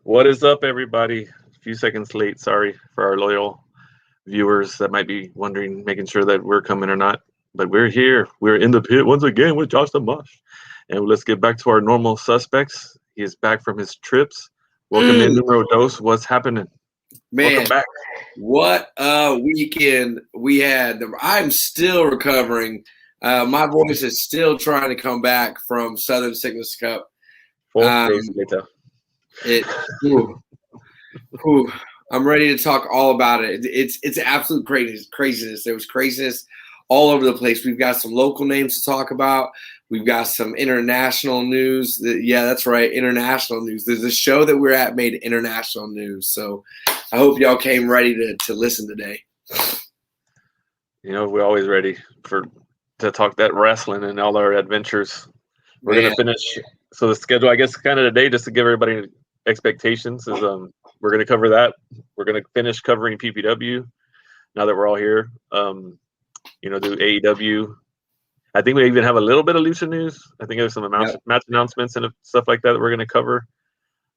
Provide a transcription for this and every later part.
What is up, everybody? A few seconds late. Sorry for our loyal viewers that might be wondering, making sure that we're coming or not. But we're here. We're in the pit once again with Josh the Mosh. And let's get back to our normal suspects. He is back from his trips. Welcome in, numero dos. What's happening? Man, welcome back. What a weekend we had. I'm still recovering. My voice is still trying to come back from Southern Sickness Cup. 4 days later. I'm ready to talk all about it. It's absolute craziness. There was craziness all over the place. We've got some local names to talk about. We've got some international news. Yeah, that's right, international news. There's a show that we're at made international news. So I hope y'all came ready to listen today. You know, we're always ready to talk that wrestling and all our adventures. We're going to finish. So the schedule, I guess, kind of today, just to give everybody expectations, is we're going to cover that. We're going to finish covering PPW now that we're all here. Do AEW. I think we even have a little bit of Lucha news. I think there's some match announcements and stuff like that we're going to cover.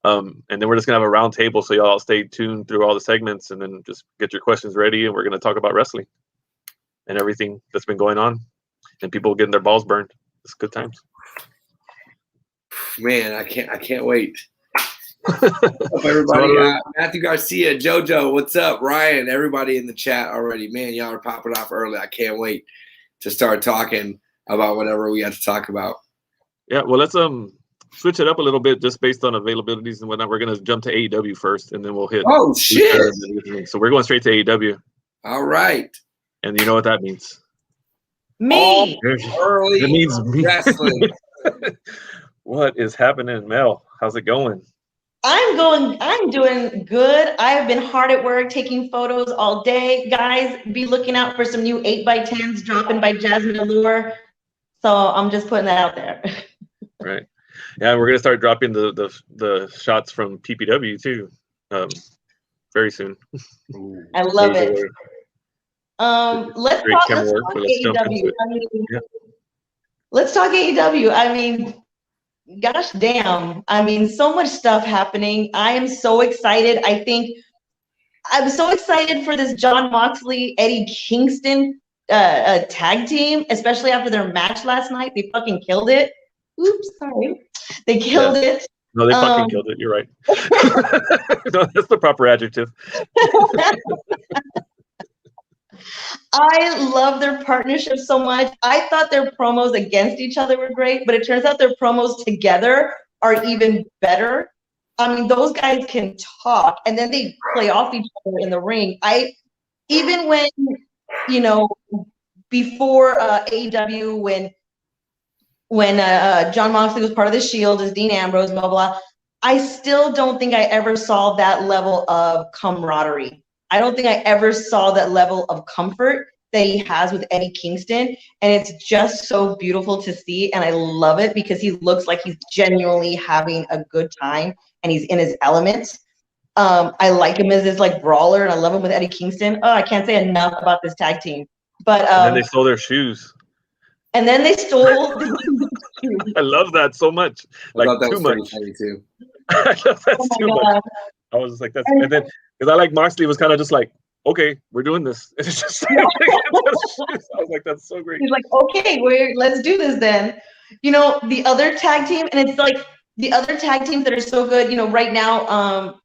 And then we're just going to have a round table, so y'all stay tuned through all the segments, and then just get your questions ready, and we're going to talk about wrestling and everything that's been going on and people getting their balls burned. It's good times. Man, I can't wait. What's up, everybody? Matthew Garcia, JoJo, what's up? Ryan, everybody in the chat already. Man, y'all are popping off early. I can't wait to start talking about whatever we got to talk about. Yeah, well, let's switch it up a little bit just based on availabilities and whatnot. We're going to jump to AEW first, and then we'll hit. Oh, shit. So we're going straight to AEW. All right. And you know what that means? Me. Early it means me. Wrestling. What is happening, Mel? How's it going? I'm doing good. I've been hard at work taking photos all day. Guys, be looking out for some new 8x10s dropping by Jasmine Allure. So I'm just putting that out there. Right. Yeah, we're gonna start dropping the shots from PPW too, very soon. I love it. Let's talk AEW. Let's talk AEW. I mean, gosh damn. I mean, so much stuff happening. I am so excited. I'm so excited for this Jon Moxley, Eddie Kingston tag team, especially after their match last night. They fucking killed it. Oops, sorry. They killed it. No, they fucking killed it. You're right. No, that's the proper adjective. I love their partnership so much. I thought their promos against each other were great, but it turns out their promos together are even better. I mean, those guys can talk, and then they play off each other in the ring. Even when, before AEW, when Jon Moxley was part of the Shield as Dean Ambrose, blah, blah, I still don't think I ever saw that level of camaraderie. I don't think I ever saw that level of comfort that he has with Eddie Kingston. And it's just so beautiful to see. And I love it because he looks like he's genuinely having a good time and he's in his element. I like him as this brawler, and I love him with Eddie Kingston. Oh, I can't say enough about this tag team. But and then they stole their shoes. And then they stole. I love that so much. Too much. Too. I love that too much. I was like, that's, and then because I like Moxley was kind of just like, okay, we're doing this. And it's just I was like, that's so great. He's like, okay, let's do this then. The other tag team, and it's like the other tag teams that are so good. Right now,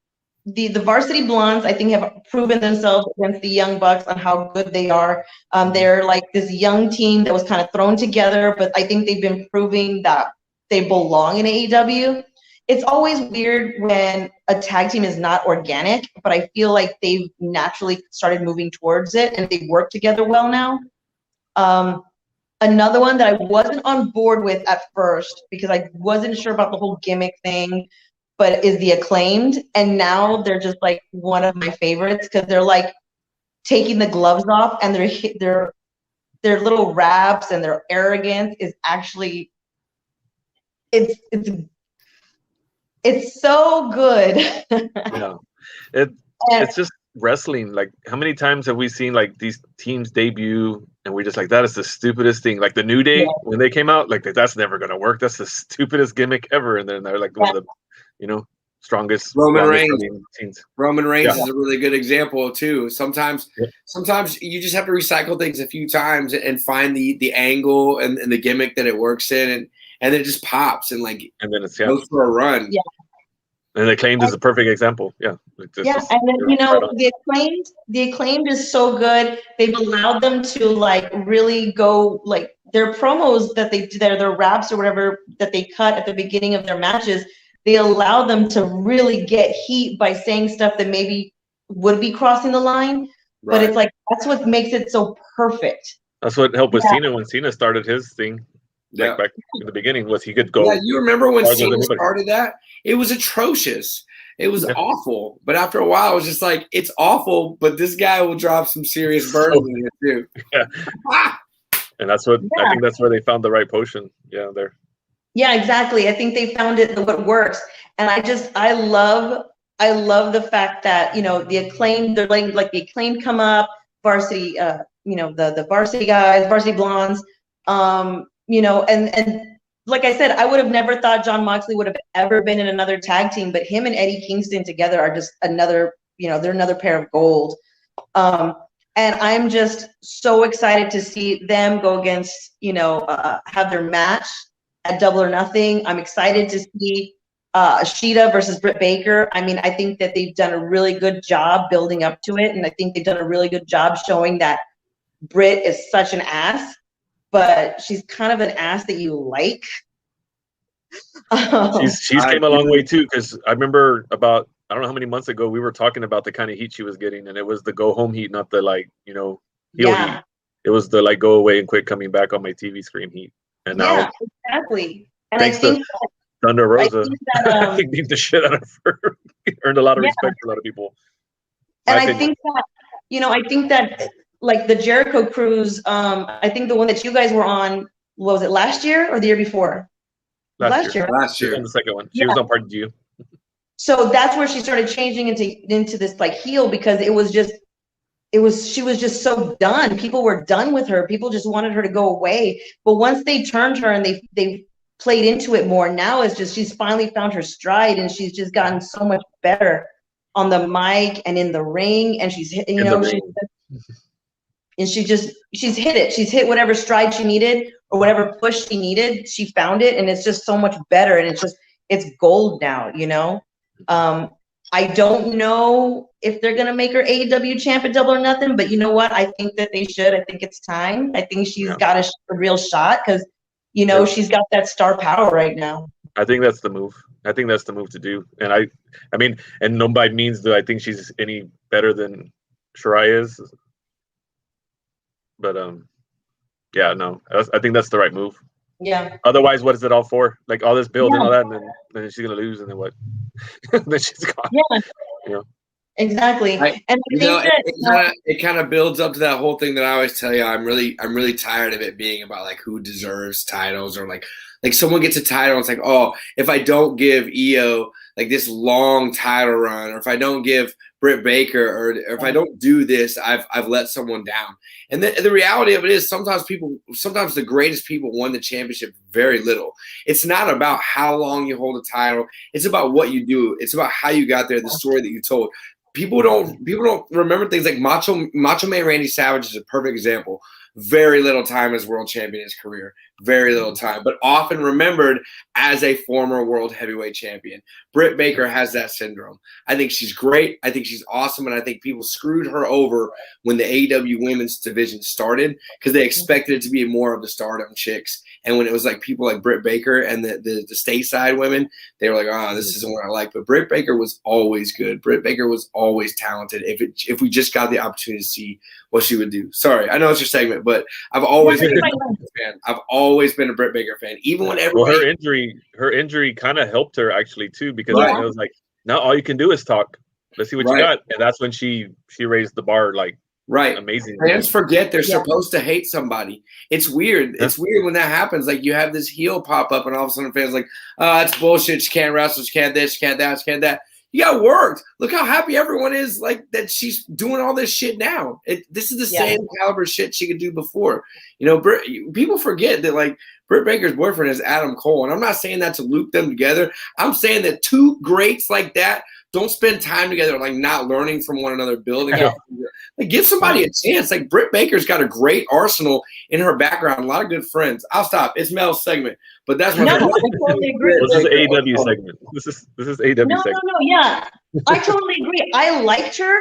the Varsity Blondes, I think, have proven themselves against the Young Bucks on how good they are. They're like this young team that was kind of thrown together, but I think they've been proving that they belong in AEW. It's always weird when a tag team is not organic, but I feel like they've naturally started moving towards it, and they work together well now. Another one that I wasn't on board with at first because I wasn't sure about the whole gimmick thing, but is the Acclaimed, and now they're just like one of my favorites because they're like taking the gloves off, and their little raps and their arrogance is actually it's so good. Yeah, it's just wrestling. Like, how many times have we seen these teams debut and we're just like, that is the stupidest thing. Like the New Day, when they came out, that's never gonna work. That's the stupidest gimmick ever. And then they're like one of the strongest. Roman longest Reigns. running teams. Roman Reigns Yeah. is a really good example too. Sometimes you just have to recycle things a few times and find the angle and the gimmick that it works in, and it just pops and then it's goes for a run. Yeah. And the Acclaimed is a perfect example. Yeah. And then the acclaimed is so good. They've allowed them to really go their promos that they do, their raps or whatever that they cut at the beginning of their matches. They allow them to really get heat by saying stuff that maybe would be crossing the line, but it's that's what makes it so perfect. That's what helped with Cena when Cena started his thing. Back in the beginning, was he could go. Yeah, you remember when Cena started that? It was atrocious. It was awful. But after a while, it was just it's awful, but this guy will drop some serious burns in it too. Yeah. And that's what I think that's where they found the right potion. Yeah, there. Yeah, exactly. I think they found what works. And I love the fact that, the Acclaimed, they're the Acclaimed come up, varsity, the varsity guys, varsity blondes, and like I said, I would have never thought Jon Moxley would have ever been in another tag team, but him and Eddie Kingston together are just another, they're another pair of gold. And I'm just so excited to see them go against, have their match at Double or Nothing. I'm excited to see Sheida versus Britt Baker. I mean, I think that they've done a really good job building up to it, and I think they've done a really good job showing that Britt is such an ass, but she's kind of an ass that you like. She's came a long way too, because I remember about I don't know how many months ago we were talking about the kind of heat she was getting, and it was the go home heat, not the heel heat. It was the go away and quit coming back on my TV screen heat. And now exactly. And thanks to Thunder Rosa, I think beat the shit out of her. Earned a lot of respect for a lot of people. And I think that the Jericho cruise, I think the one that you guys were on, was it last year or the year before? Last year. Last year. And the second one. She was on Part G. So that's where she started changing into this heel, because she was just so done. People were done with her. People just wanted her to go away. But once they turned her and they played into it more, now it's just she's finally found her stride, and she's just gotten so much better on the mic and in the ring, and she's hit it. She's hit whatever stride she needed or whatever push she needed. She found it, and it's just so much better, and it's gold now, I don't know if they're going to make her AEW champ at Double or Nothing, but you know what? I think that they should. I think it's time. I think she's got a real shot, because, she's got that star power right now. I think that's the move. I think that's the move to do. And I mean, and no by means do I think she's any better than Shirai is. But, I think that's the right move. Yeah. Otherwise, what is it all for? All this build and all that, and then she's going to lose, and then what? Then she's gone. Yeah. Exactly. And I think it kind of builds up to that whole thing that I always tell you. I'm really tired of it being about who deserves titles, or someone gets a title and it's oh, if I don't give Io this long title run, or if I don't give Britt Baker, or if I don't do this, I've let someone down. And the reality of it is sometimes the greatest people won the championship very little. It's not about how long you hold a title. It's about what you do. It's about how you got there, the story that you told. People don't remember things like Macho Man Randy Savage is a perfect example. Very little time as world champion in his career. Very little time, but often remembered as a former world heavyweight champion. Britt Baker has that syndrome. I think she's great. I think she's awesome, and I think people screwed her over when the AEW women's division started, because they expected it to be more of the Stardom chicks. And when it was people like Britt Baker and the stateside women, they were this isn't what I like. But Britt Baker was always good. Britt Baker was always talented. If we just got the opportunity to see what she would do. Sorry, I know it's your segment, but I've always been a Britt Baker fan. I've always been a Britt Baker fan, even when everybody. Well, her injury kind of helped her actually too, because it was now all you can do is talk. Let's see what you got, and that's when she raised the bar amazing. Fans forget they're supposed to hate somebody. It's weird. It's weird when that happens. You have this heel pop up, and all of a sudden fans oh, it's bullshit. She can't wrestle. She can't this. She can't that. She can't that. You got worked. Look how happy everyone is that she's doing all this shit now. This is the same caliber shit she could do before. People forget that Britt Baker's boyfriend is Adam Cole. And I'm not saying that to loop them together. I'm saying that two greats like that don't spend time together, like not learning from one another, building up. Like, give somebody a chance. Like, Britt Baker's got a great arsenal in her background, a lot of good friends. I'll stop. It's Mel's segment, but that's what I totally agree. This is AEW segment. This is AEW segment. No, yeah, I totally agree. I liked her,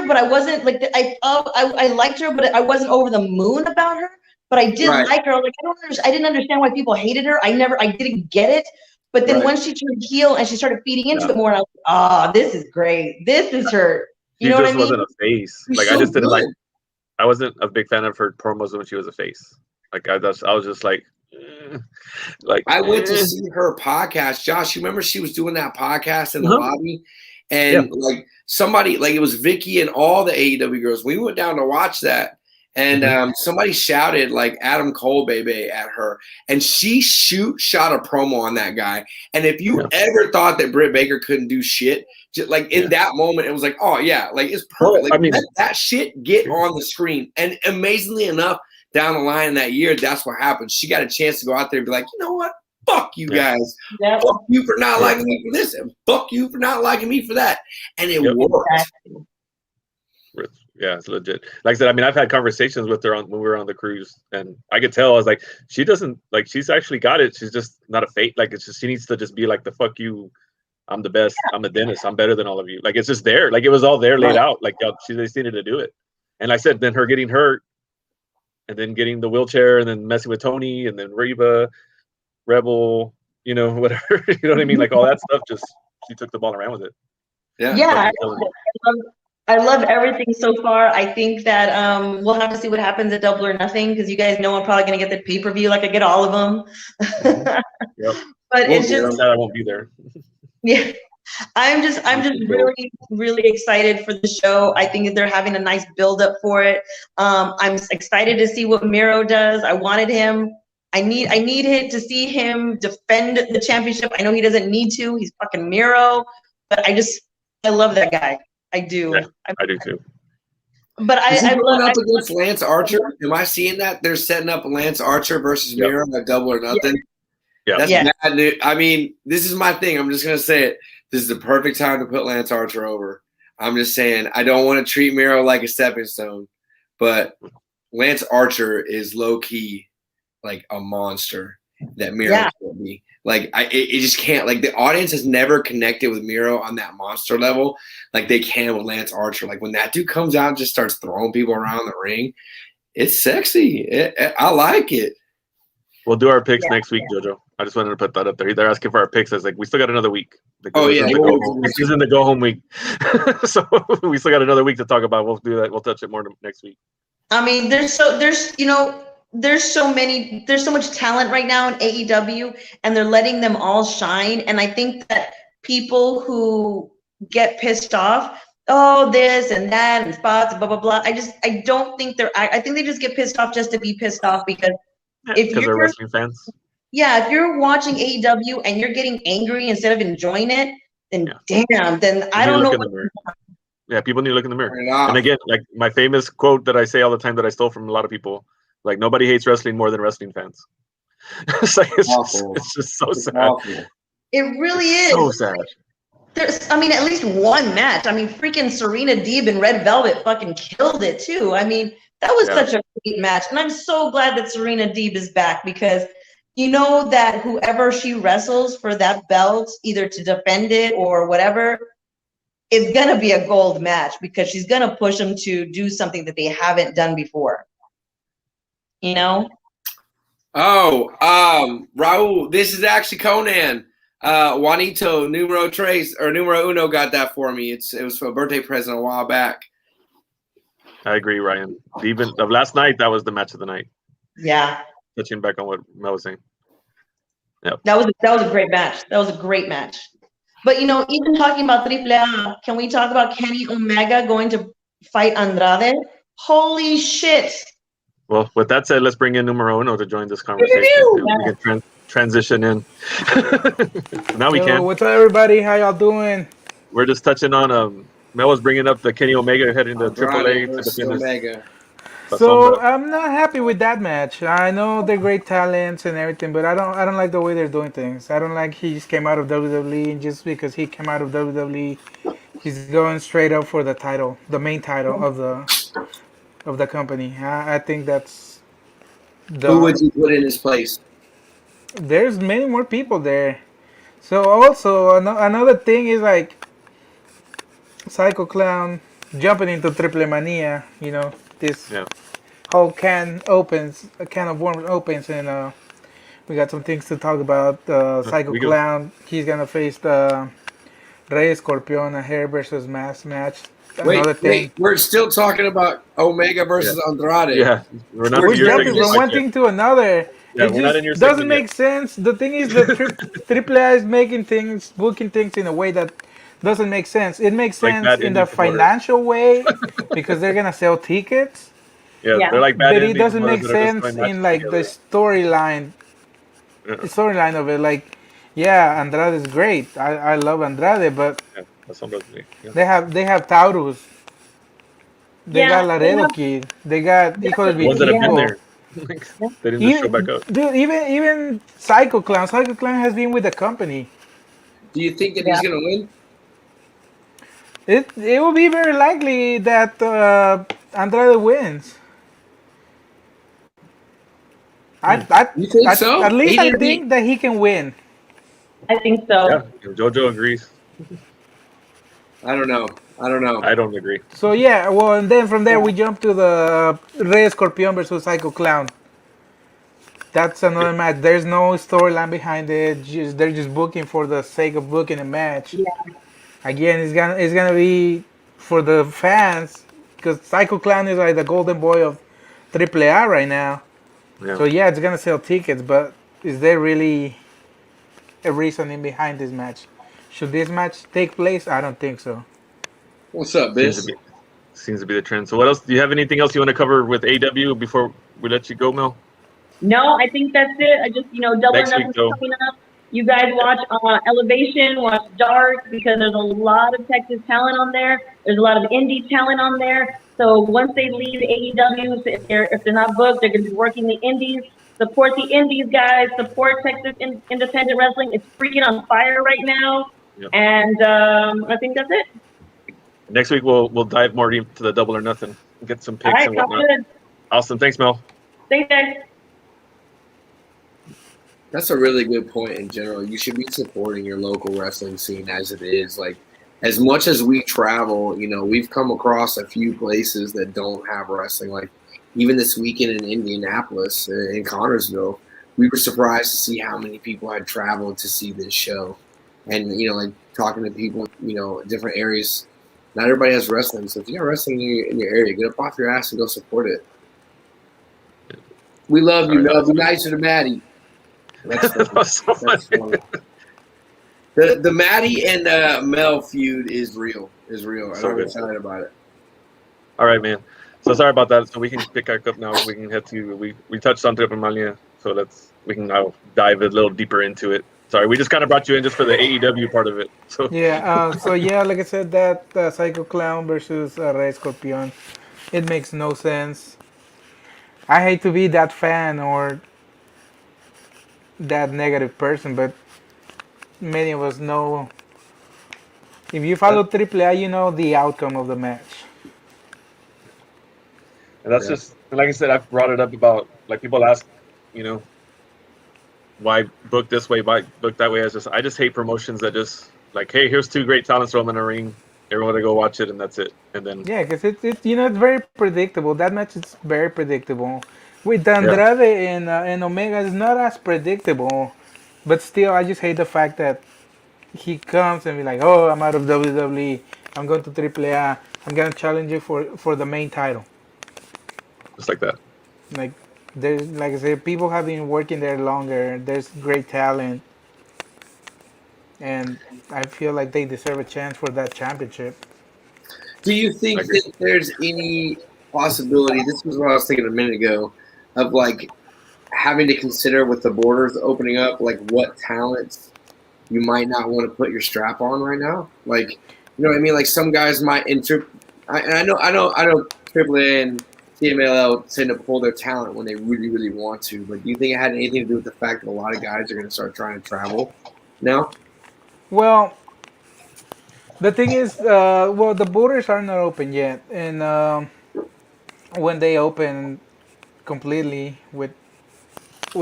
but I wasn't like I liked her, but I wasn't over the moon about her. But I did like her. Like, I didn't understand why people hated her. I didn't get it. But then once she turned heel and she started feeding into it more, I was like, this is great. This is her. You know what I mean? She just wasn't a face. Like, I just didn't like. I wasn't a big fan of her promos when she was a face. Like, I was just like. I went to see her podcast. Josh, you remember she was doing that podcast in the lobby? And like somebody, like it was Vicky and all the AEW girls. We went down to watch that. And somebody shouted like Adam Cole baby at her, and she shot a promo on that guy. And if you ever thought that Britt Baker couldn't do shit, just like in that moment, it was like, oh yeah, like it's perfect. Like, I mean, let that shit get on the screen. And amazingly enough, down the line that year, that's what happened. She got a chance to go out there and be like, you know what? Fuck you guys. Yep. Fuck you for not liking me for this, and fuck you for not liking me for that. And it worked. Yeah, it's legit. Like I said, I mean, I've had conversations with her when we were on the cruise, and I could tell I was like, she doesn't like. She's actually got it. She's just not a fake. Like, it's just she needs to just be like the fuck you. I'm the best. I'm a dentist. I'm better than all of you. Like, it's just there. Like, it was all there laid out. Like, she just needed to do it. And like I said, then her getting hurt, and then getting the wheelchair, and then messing with Tony, and then Reba, Rebel, you know, whatever. You know what I mean? Like, all that stuff. Just she took the ball and ran with it. Yeah. I love everything so far. I think that we'll have to see what happens at Double or Nothing, because you guys know I'm probably going to get the pay-per-view like I get all of them. But it's just I won't be there. Yeah. I'm just really, really excited for the show. I think they're having a nice build up for it. I'm excited to see what Miro does. I wanted him. I need to see him defend the championship. I know he doesn't need to. He's fucking Miro, but I love that guy. I do. Yeah, I do too. But I love up against Lance Archer. Am I seeing that they're setting up Lance Archer versus Miro at Double or Nothing? Yeah. That's mad news. I mean, this is my thing. I'm just gonna say it. This is the perfect time to put Lance Archer over. I'm just saying, I don't want to treat Miro like a stepping stone, but Lance Archer is low key like a monster that Miro can't be. Like, it just can't. Like, the audience has never connected with Miro on that monster level like they can with Lance Archer. Like, when that dude comes out and just starts throwing people around the ring, it's sexy. I like it. We'll do our picks next week, JoJo. I just wanted to put that up there. They're asking for our picks. I was like, we still got another week. This is in the go home week. So we still got another week to talk about. We'll do that. We'll touch it more next week. I mean, there's so much talent right now in AEW, and they're letting them all shine. And I think that people who get pissed off, this and that and spots, blah, blah, blah. I don't think I think they just get pissed off just to be pissed off, because because they're wrestling fans. Yeah, if you're watching AEW and you're getting angry instead of enjoying it, then I don't know. Yeah, people need to look in the mirror. And again, like my famous quote that I say all the time that I stole from a lot of people, like, nobody hates wrestling more than wrestling fans. It's like it's just so sad. Awful. It really is. So sad. There's, I mean, at least one match. I mean, freaking Serena Deeb and Red Velvet fucking killed it too. I mean, that was such a great match. And I'm so glad that Serena Deeb is back, because you know that whoever she wrestles for that belt, either to defend it or whatever, is going to be a gold match, because she's going to push them to do something that they haven't done before. You know? Raul, this is actually Conan. Juanito numero uno got that for me. It was for a birthday present a while back. I agree, Ryan. Even of last night, that was the match of the night. Yeah. Touching back on what Mel was saying. Yep. That was a great match. That was a great match. But, you know, even talking about AAA, can we talk about Kenny Omega going to fight Andrade? Holy shit. Well, with that said, let's bring in Numero Uno to join this conversation. We can transition in. Now we can. What's up, everybody? How y'all doing? We're just touching on Mel was bringing up the Kenny Omega heading to AAA to defend Omega. So I'm not happy with that match. I know they're great talents and everything, but I don't like the way they're doing things. I don't like he just came out of WWE, and just because he came out of WWE, he's going straight up for the title, the main title of the company. I think that's Who would dumb. you put in his place? There's many more people there. So also another thing is like Psycho Clown jumping into Triple Mania. This whole a can of worms opens, and we got some things to talk about. Psycho Clown, he's gonna face the Rescorpion, a hair versus mask match. Wait, we're still talking about Omega versus Andrade. Yeah, we're not. We're jumping from one thing to another. Yeah, it just doesn't make sense. The thing is, the AAA is making things, booking things in a way that doesn't make sense. It makes sense in the financial way because they're gonna sell tickets. Yeah, they're like bad. But it doesn't make sense in like the storyline. The storyline of it, like, yeah, Andrade is great. I love Andrade, but they have Taurus. They got Laredo Kid. They got Hijo del ones that have been there. They didn't just show back up. Dude, even Psycho Clown. Psycho Clown has been with the company. Do you think that he's gonna win? It will be very likely that Andrade wins. You think so? At least I think that he can win. I think so. Yeah, JoJo agrees. I don't know. I don't agree. So yeah, well, and then from there we jump to the Rescorpion versus Psycho Clown. That's another match. There's no storyline behind it. They're just booking for the sake of booking a match. Yeah. Again, it's gonna be for the fans because Psycho Clown is like the golden boy of AAA right now. Yeah. So yeah, it's gonna sell tickets, but is there really a reasoning behind this match? Should this match take place? I don't think so. What's up, Biz? Seems to be the trend. So what else? Do you have anything else you want to cover with AW before we let you go, Mel? No, I think that's it. I just, Double or Nothing's coming up. You guys watch Elevation, watch Dark, because there's a lot of Texas talent on there. There's a lot of indie talent on there. So once they leave AEW, if they're not booked, they're going to be working the indies. Support the indies, guys. Support Texas independent wrestling. It's freaking on fire right now. Yep. And I think that's it. Next week we'll dive more into the Double or Nothing, get some picks and whatnot. Good. Awesome. Thanks, Mel. Thanks, guys. That's a really good point in general. You should be supporting your local wrestling scene as it is. Like, as much as we travel, we've come across a few places that don't have wrestling. Like, even this weekend in Indianapolis, in Connorsville, we were surprised to see how many people had traveled to see this show. And, like, talking to people, different areas. Not everybody has wrestling, so if you got wrestling in your area, get up off your ass and go support it. We love you, Mel. Be nicer to Maddie. That's funny. The Maddie and Mel feud is real. I'm excited about it. All right, man. So sorry about that. So we can pick back up now. We can head to we touched on Triple Mania, so we can now dive a little deeper into it. Sorry, we just kind of brought you in just for the AEW part of it. So yeah, like I said, that Psycho Clown versus Rescorpion, it makes no sense. I hate to be that fan or that negative person, but many of us know. If you follow AAA, you know the outcome of the match. And that's just, like I said, I've brought it up about, like, people ask, why book this way, why book that way. I just hate promotions that just like, hey, here's two great talents throw them in a ring, everyone to go watch it, and that's it. And then because it's very predictable. That match is very predictable. With Andrade and Omega, it's not as predictable, but still, I just hate the fact that he comes and be like, oh, I'm out of WWE, I'm going to AAA, I'm gonna challenge you for the main title. Just like that. Like I said, people have been working there longer. There's great talent, and I feel like they deserve a chance for that championship. Do you think that there's any possibility? This was what I was thinking a minute ago, of like having to consider with the borders opening up, like what talents you might not want to put your strap on right now. Like, you know what I mean? Like some guys might I know AAA and CMLL tend to pull their talent when they really, really want to. But do you think it had anything to do with the fact that a lot of guys are going to start trying to travel now? Well, the thing is, well, the borders are not open yet, and when they open completely, we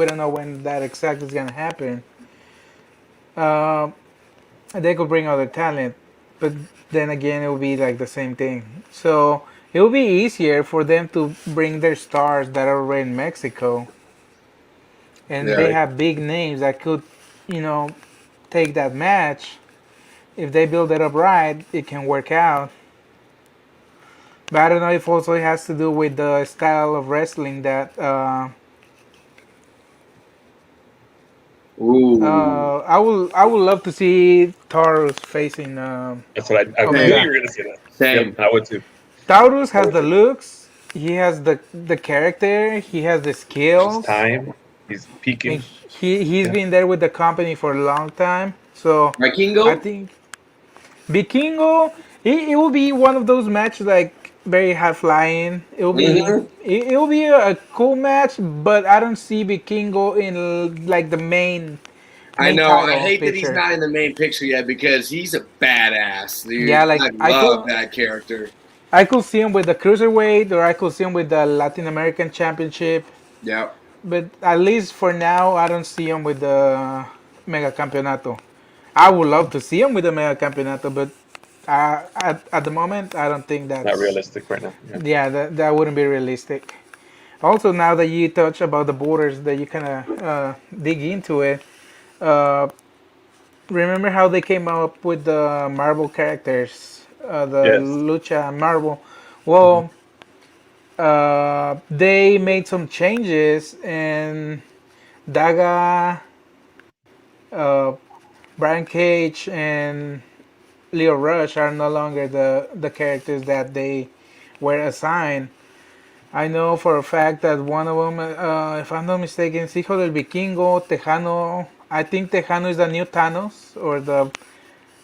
don't know when that exactly is gonna happen. Uh, they could bring other talent, but then again, it will be like the same thing. So it will be easier for them to bring their stars that are already in Mexico, and they Yeah. have big names that could, you know, take that match. If they build it up right, it can work out. But I don't know if also it has to do with the style of wrestling that Ooh. I would love to see Taurus facing That's what I knew Omega. you were gonna say that. Same. Yep, I would too. Taurus has the looks, he has the character, he has the His skills, time, he's and peaking. he's Yeah. been there with the company for a long time. So I Vikingo? think Vikingo, it will be one of those matches like very high flying. It will be Mhm. it will be a cool match, but I don't see Vikingo in like the I main know. I title hate that he's picture. not in the main picture yet because he's a badass, dude. Yeah, like I love that character. I could see him with the cruiserweight, or I could see him with the Latin American Championship. Yep. But at least for now, I don't see him with the Mega Campeonato. I would love to see him with the Mega Campeonato, but at the moment, I don't think that's Not realistic right now. Yeah. Yeah, that wouldn't be realistic. Also, now that you touch about the borders, that you kind of dig into it, uh, remember how they came up with the Marvel characters, the Yes. Lucha Marvel? Well, they made some changes, and Daga, uh, Brian Cage, and Leo Rush are no longer the characters that they were assigned. I know for a fact that one of them, if I'm not mistaken, is Hijo del Vikingo, Tejano. I think Tejano is the new Thanos, or the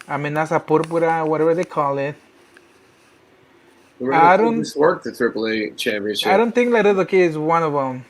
Amenaza Púrpura, whatever they call it. Remember, I he don't, just worked the AAA I championship. don't think Laredo Kid is one of them.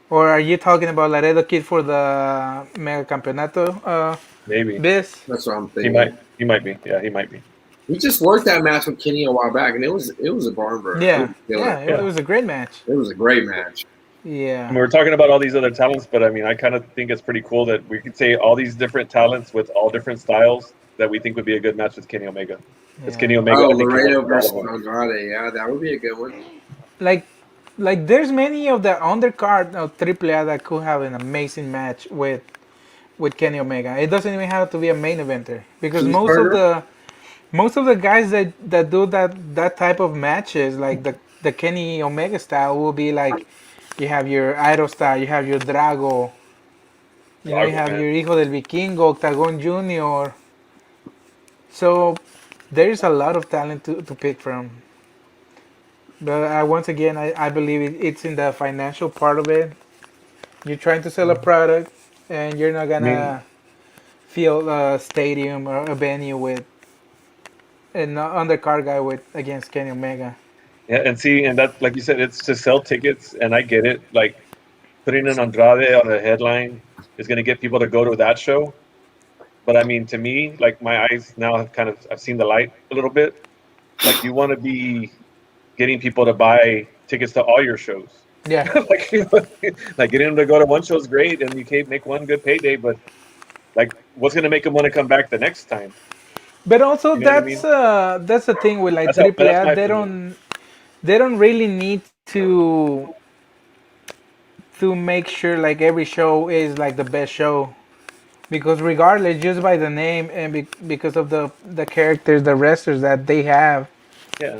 Or are you talking about Laredo Kid for the Mega Campeonato? Maybe Biz? That's what I'm he thinking. might. He might be. Yeah, he might be. He just worked that match with Kenny a while back, and it was a barn burner. Yeah, Yeah. it was a great match. It was a great match. Yeah. And we were talking about all these other talents, but I mean, I kind of think it's pretty cool that we could say all these different talents with all different styles that we think would be a good match with Kenny Omega. Because Yeah. Kenny Omega, Oh, I think, can Laredo work with versus all of them. Andrade. Yeah, that would be a good one. Like there's many of the undercard of AAA that could have an amazing match with Kenny Omega. It doesn't even have to be a main eventer, because Cheeseburger? most of the guys that do that type of matches, like the Kenny Omega style, will be like you have your Aerostar, you have your Drago, you know, you Drago, have man. your Hijo del Vikingo, Octagon Junior. So there's a lot of talent to pick from. But once again, I believe it's in the financial part of it. You're trying to sell a product, and you're not I mean, gonna fill a stadium or a venue with an undercard guy with against Kenny Omega. yeah, and see, and that, like you said, it's to sell tickets, and I get it. Like putting an Andrade on a headline is going to get people to go to that show. But I mean, to me, like my eyes now have I've seen the light a little bit. Like you want to be getting people to buy tickets to all your shows. Yeah, like, like getting them to go to one show is great, and you can make one good payday. But like, what's going to make them want to come back the next time? but also You know what I mean? that's the thing with like That's AAA. my opinion. They don't really need to make sure like every show is like the best show, because regardless, just by the name and because of the characters, the wrestlers that they have, Yeah,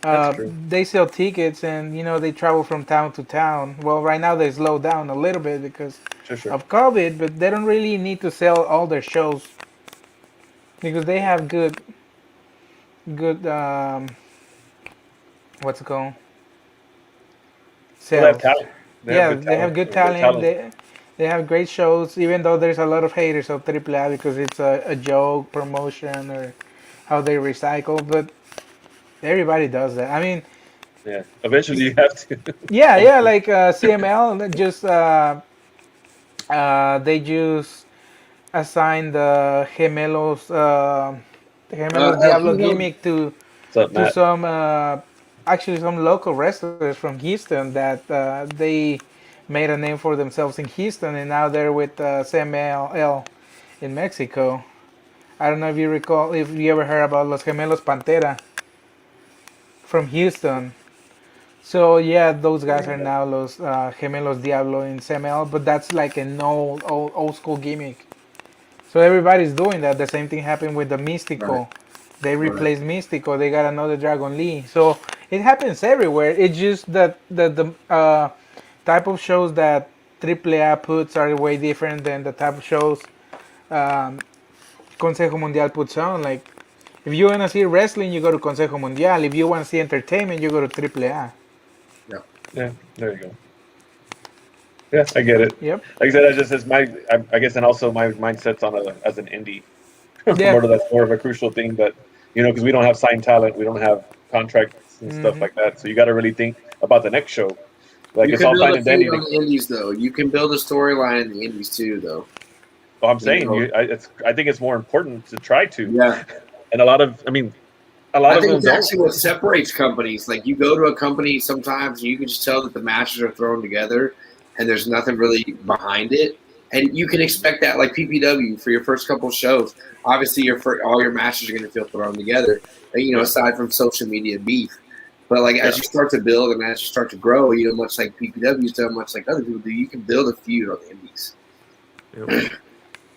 that's true. they sell tickets, and you know they travel from town to town. Well, right now they slow down a little bit because Sure. of COVID, but they don't really need to sell all their shows because they have good what's it called, They have sales. talent. Yeah, they have good talent. talent. They have great shows, even though there's a lot of haters of AAA because it's a joke promotion or how they recycle. But everybody does that. I mean, Yeah. Eventually, you have to. Yeah, like CML just they just assigned the Gemelos Diablo gimmick to Matt? some actually some local wrestlers from Houston that they made a name for themselves in Houston, and now they're with CMLL in Mexico. I don't know if you recall, if you ever heard about Los Gemelos Pantera from Houston. So yeah, those guys are now Los Gemelos Diablo in CML, but that's like an old school gimmick. So everybody's doing that. The same thing happened with the Mystico. Right. They replaced Mystico. They got another Dragon Lee. So it happens everywhere. It's just that the type of shows that AAA puts are way different than the type of shows um, Consejo Mundial puts on. Like if you want to see wrestling, you go to Consejo Mundial. If you want to see entertainment, you go to AAA. Yeah, there you go. Yeah, I get it. Yep. Like I said, I guess, and also my mindset's on as an indie Yeah. promoter. That's more of a crucial thing that, because we don't have signed talent, we don't have contracts and stuff like that. So you got to really think about the next show. Like, You it's can all build fine a and dandy. feud on the indies, though. You can build a storyline in the indies too, though. Oh, I'm saying, I think it's more important to try to. Yeah. And I think it's actually what separates companies. Like, you go to a company sometimes, and you can just tell that the matches are thrown together, and there's nothing really behind it. And you can expect that, like PPW, for your first couple of shows. Obviously, all your matches are going to feel thrown together, aside from social media beef. But as you start to build and as you start to grow, much like PPW's done, much like other people do, you can build a feud on the indies. Yep.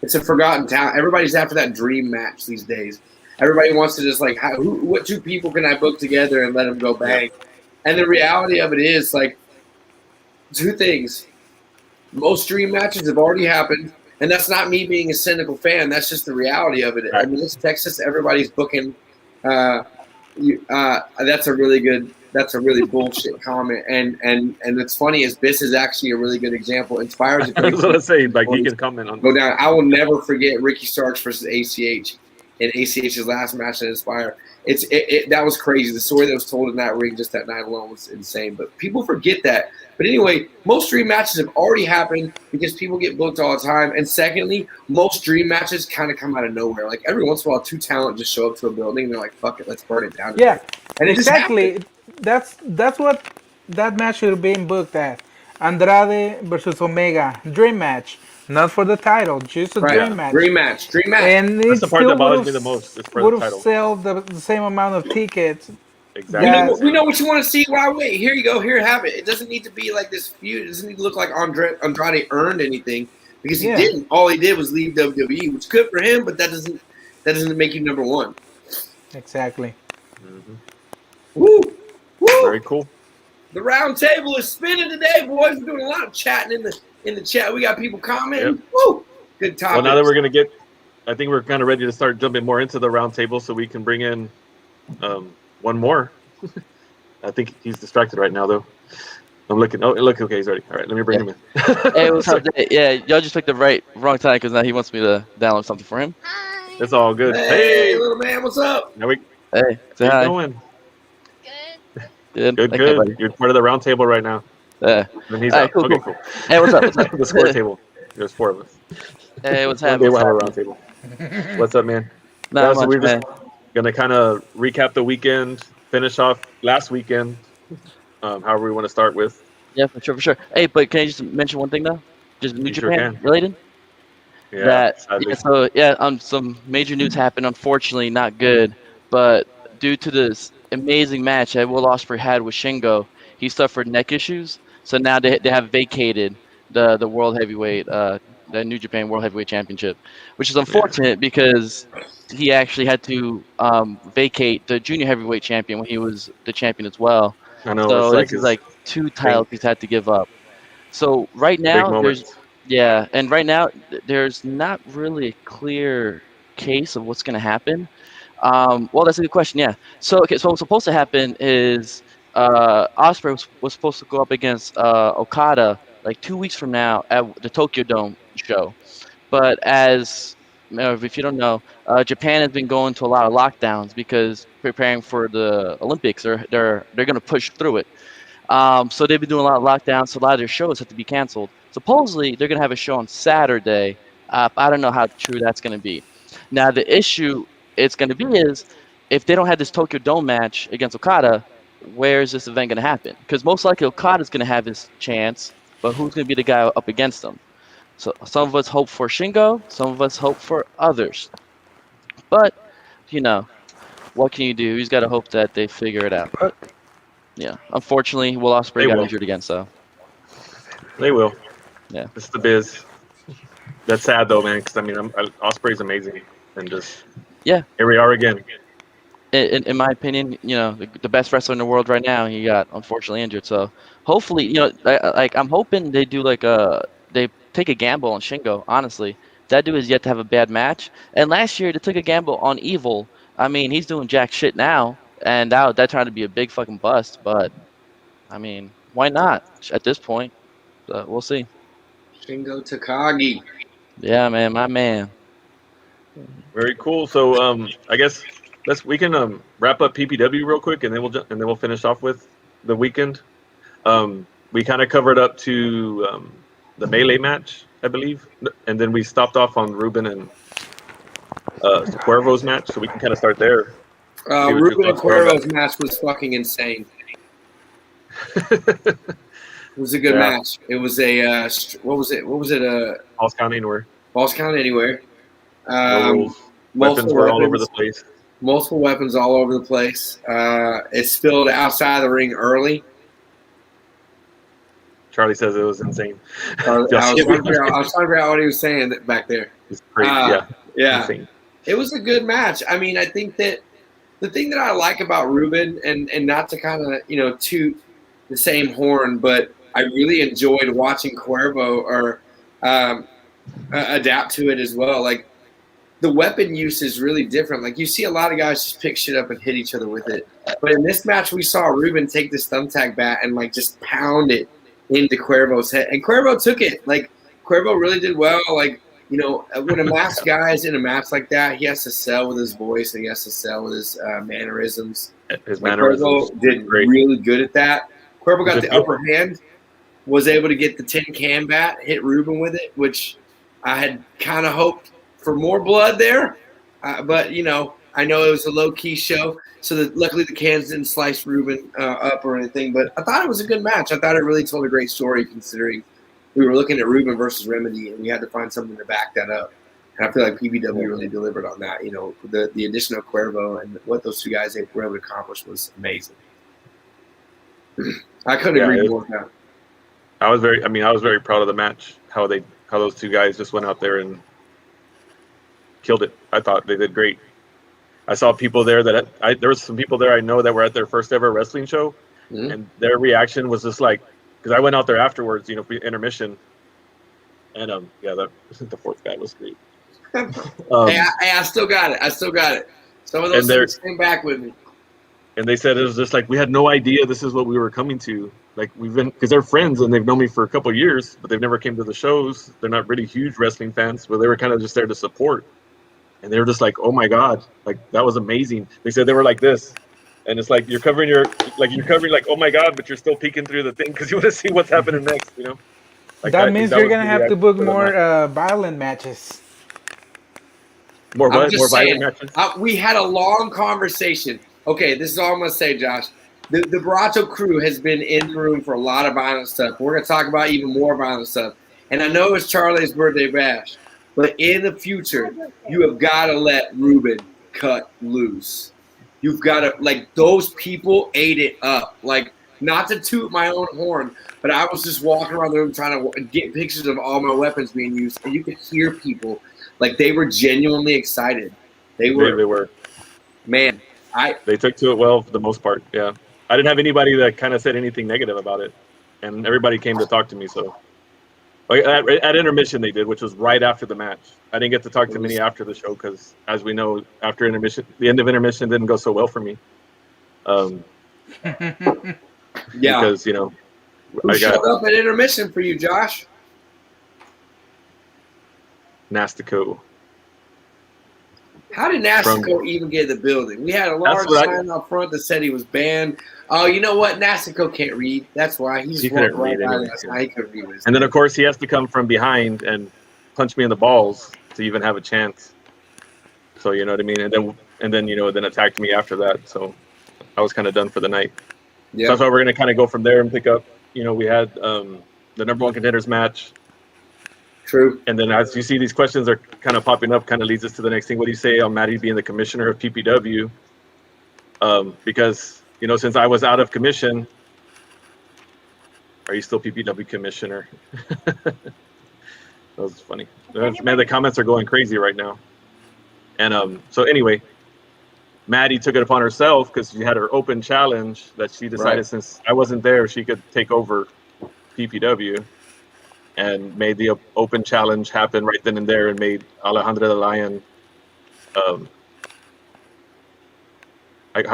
It's a forgotten talent. Everybody's after that dream match these days. Everybody wants to just what two people can I book together and let them go bang? Yeah. And the reality of it is two things. Most dream matches have already happened, and that's not me being a cynical fan. That's just the reality of it. Right. I mean, it's Texas. Everybody's booking. That's a really bullshit comment. And it's funny is Biss is actually a really good example. Inspires. I was gonna say he can comment on. Go down. I will never forget Ricky Starks versus ACH in ACH's last match at Inspire. That was crazy. The story that was told in that ring just that night alone was insane. But people forget that. But anyway, most dream matches have already happened because people get booked all the time. And secondly, most dream matches kind of come out of nowhere. Like every once in a while, two talent just show up to a building and they're like, "Fuck it, let's burn it down." Yeah, and exactly. That's what that match should have been booked at. Andrade versus Omega dream match, not for the title, just a dream match. Dream match. And that's the part that bothers me the most. Would have sold the same amount of tickets. Exactly. We know what you want to see. Why wait? Here you go. Here, have it. It doesn't need to be like this feud. It doesn't need to look like Andrade earned anything because he didn't. All he did was leave WWE, which is good for him, but that doesn't make you number one. Exactly. Mm-hmm. Woo! Very cool. The round table is spinning today, boys. We're doing a lot of chatting in the chat. We got people commenting. Yep. Woo! Good topic. Well, now that we're gonna I think we're kind of ready to start jumping more into the round table, so we can bring in one more. I think he's distracted right now, though. I'm looking. Oh, look. Okay, he's ready. All right, let me bring him in. Hey, what's up? Yeah, y'all just picked the wrong time because now he wants me to download something for him. Hi. It's all good. Hey, little man, what's up? Hey, say hi. Going? Good. Good. You're part of the round table right now. Yeah. And he's out. Cool, okay, cool. Cool. Hey, what's up? The score table. There's 4 of us. Hey, what's happening? happening? We'll have a round table. What's up, man? Not much, we're man. just gonna kind of recap the weekend, finish off last weekend. However we want to start with. Yeah, for sure. Hey, but can I just mention one thing though? Just New Japan related. Yeah. Some major news happened. Unfortunately, not good. But due to this amazing match that Will Ospreay had with Shingo, he suffered neck issues. So now they have vacated the World Heavyweight, the New Japan World Heavyweight Championship, which is unfortunate because he actually had to vacate the Junior Heavyweight Champion when he was the champion as well. I know. So this is like 2 titles he's had to give up. So right now there's not really a clear case of what's going to happen. Well, that's a good question. Yeah. So what's supposed to happen is Ospreay was supposed to go up against Okada like 2 weeks from now at the Tokyo Dome show, but as if you don't know, Japan has been going to a lot of lockdowns because preparing for the Olympics. They're going to push through it. So they've been doing a lot of lockdowns, so a lot of their shows have to be canceled. Supposedly, they're going to have a show on Saturday. I don't know how true that's going to be. Now, the issue it's going to be is if they don't have this Tokyo Dome match against Okada, where is this event going to happen? Because most likely Okada's going to have his chance, but who's going to be the guy up against him? So some of us hope for Shingo, some of us hope for others. But, what can you do? He's got to hope that they figure it out. But, yeah, unfortunately, Will Ospreay got injured again, so. They will. Yeah. It's the biz. That's sad, though, man, because, Ospreay's amazing. And just, here we are again. In my opinion, the best wrestler in the world right now, he got unfortunately injured. So hopefully, I'm hoping they do they take a gamble on Shingo. Honestly, that dude has yet to have a bad match. And last year they took a gamble on Evil. He's doing jack shit now, and that turned to be a big fucking bust. But why not at this point? We'll see. Shingo Takagi. Yeah, man, my man. Very cool. So I guess we can wrap up PPW real quick, and then we'll finish off with the weekend. We kind of covered up to the melee match, I believe, and then we stopped off on Ruben and Cuervo's match, so we can kind of start there. Ruben and Cuervo's match was fucking insane. It was a good match. It was a what was it? Falls Count Anywhere. Falls Count Anywhere. Weapons were all over the place. Multiple weapons all over the place. It spilled outside of the ring early. Charlie says it was insane. I was trying to figure out what he was saying back there. It's crazy. Yeah. Insane. It was a good match. I think that the thing that I like about Ruben, and not to kind of toot the same horn, but I really enjoyed watching Cuervo adapt to it as well. Like, the weapon use is really different. Like, you see a lot of guys just pick shit up and hit each other with it. But in this match, we saw Ruben take this thumbtack bat and just pound it into Cuervo's head. And Cuervo took it. Like, Cuervo really did well. Like, when a masked guy is in a match like that, he has to sell with his voice and he has to sell with his mannerisms. Cuervo did really good at that. Cuervo got the upper hand, was able to get the tin can bat, hit Ruben with it, which I had kind of hoped for more blood there. But, I know it was a low-key show, so luckily the cans didn't slice Ruben up or anything. But I thought it was a good match. I thought it really told a great story considering we were looking at Ruben versus Remedy, and we had to find something to back that up. And I feel like PBW really delivered on that. The addition of Cuervo and what those two guys were able to accomplish was amazing. I couldn't agree more with that. I was very proud of the match. How those two guys just went out there and killed it. I thought they did great. I saw people there there was some people there I know that were at their first ever wrestling show, and their reaction was just like, because I went out there afterwards, for intermission, and the fourth guy was great. I still got it. Some of those things came back with me. And they said it was just like, we had no idea this is what we were coming to. Like, because they're friends and they've known me for a couple of years, but they've never came to the shows. They're not really huge wrestling fans, but they were kind of just there to support. And they were just like, oh my God, like, that was amazing. They said they were like this. And it's like, you're covering oh my God, but you're still peeking through the thing because you want to see what's happening next, Like, that means you're going to have to book more violent matches. More violent matches? We had a long conversation. Okay, this is all I'm going to say, Josh. The Borracho Crew has been in the room for a lot of violent stuff. We're going to talk about even more violent stuff. And I know it's Charlie's birthday bash, but in the future, you have got to let Ruben cut loose. You've got to, those people ate it up. Not to toot my own horn, but I was just walking around the room trying to get pictures of all my weapons being used, and you could hear people, they were genuinely excited. They were. Man, They took to it well for the most part, yeah. I didn't have anybody that kind of said anything negative about it, and everybody came to talk to me, so. At intermission they did, which was right after the match. I didn't get to talk to many after the show because, as we know, after intermission, the end of intermission didn't go so well for me. Because Who showed up at intermission for you, Josh? Nastico. How did Nasico even get in the building? We had a large sign out front that said he was banned. Oh, you know what? Nasico can't read. That's why he couldn't read anyway. He couldn't read. And then, of course, he has to come from behind and punch me in the balls to even have a chance. So you know what I mean. And then then attacked me after that. So I was kind of done for the night. Yeah. So that's why we're gonna kind of go from there and pick up. We had the number one contenders match. True. And then as you see, these questions are kind of popping up, kind of leads us to the next thing. What do you say on Maddie being the commissioner of PPW? Because, since I was out of commission, are you still PPW commissioner? That was funny. Man, the comments are going crazy right now. And so anyway, Maddie took it upon herself because she had her open challenge that she decided since I wasn't there, she could take over PPW. And made the open challenge happen right then and there, and made Alejandra the Lion. How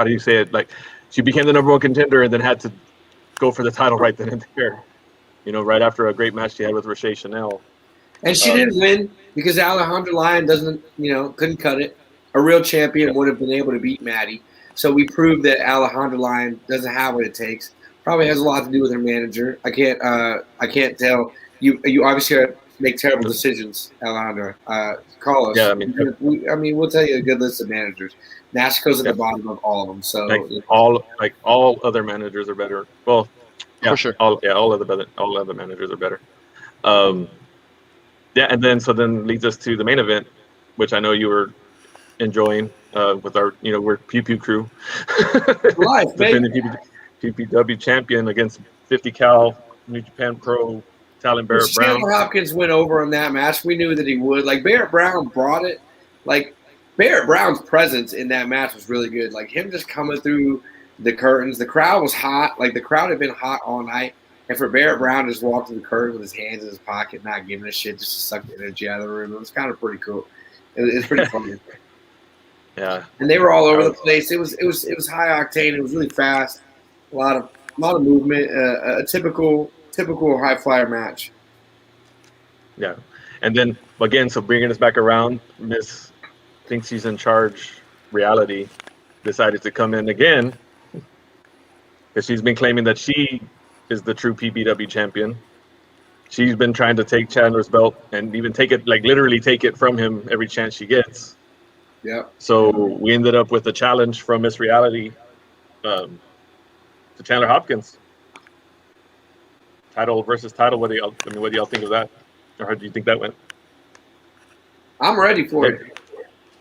do you say it? Like, she became the number one contender, and then had to go for the title right then and there. Right after a great match she had with Roche Chanel. And she didn't win because Alejandra Lion couldn't cut it. A real champion would have been able to beat Maddie. So we proved that Alejandra Lion doesn't have what it takes. Probably has a lot to do with her manager. I can't tell. You obviously make terrible decisions, Alejandra. Call us. Yeah, we'll tell you a good list of managers. Nashiko's at the bottom of all of them. So all other managers are better. Well, yeah, for sure. All other managers are better. And then leads us to the main event, which I know you were enjoying with our we're Pew Pew Crew. Life, defending PPW champion against 50 cal New Japan Pro. Talon Barrett Brown. Chandler Hopkins went over in that match. We knew that he would. Like, Barrett Brown brought it. Like, Barrett Brown's presence in that match was really good. Like, him just coming through the curtains. The crowd was hot. Like, the crowd had been hot all night. And for Barrett Brown to just walk through the curtain with his hands in his pocket, not giving a shit, just to suck the energy out of the room, it was kind of pretty cool. It's pretty funny. Yeah. And they were all over the place. It was high octane. It was really fast. A lot of movement. A typical high flyer match. Yeah. And then again, so bringing us back around, Miss thinks she's in charge reality decided to come in again because she's been claiming that she is the true PPW champion. She's been trying to take Chandler's belt and even take it, like literally take it from him every chance she gets. Yeah. So we ended up with a challenge from Miss Reality to Chandler Hopkins. Title versus title. What do y'all think of that? Or how do you think that went? I'm ready for it.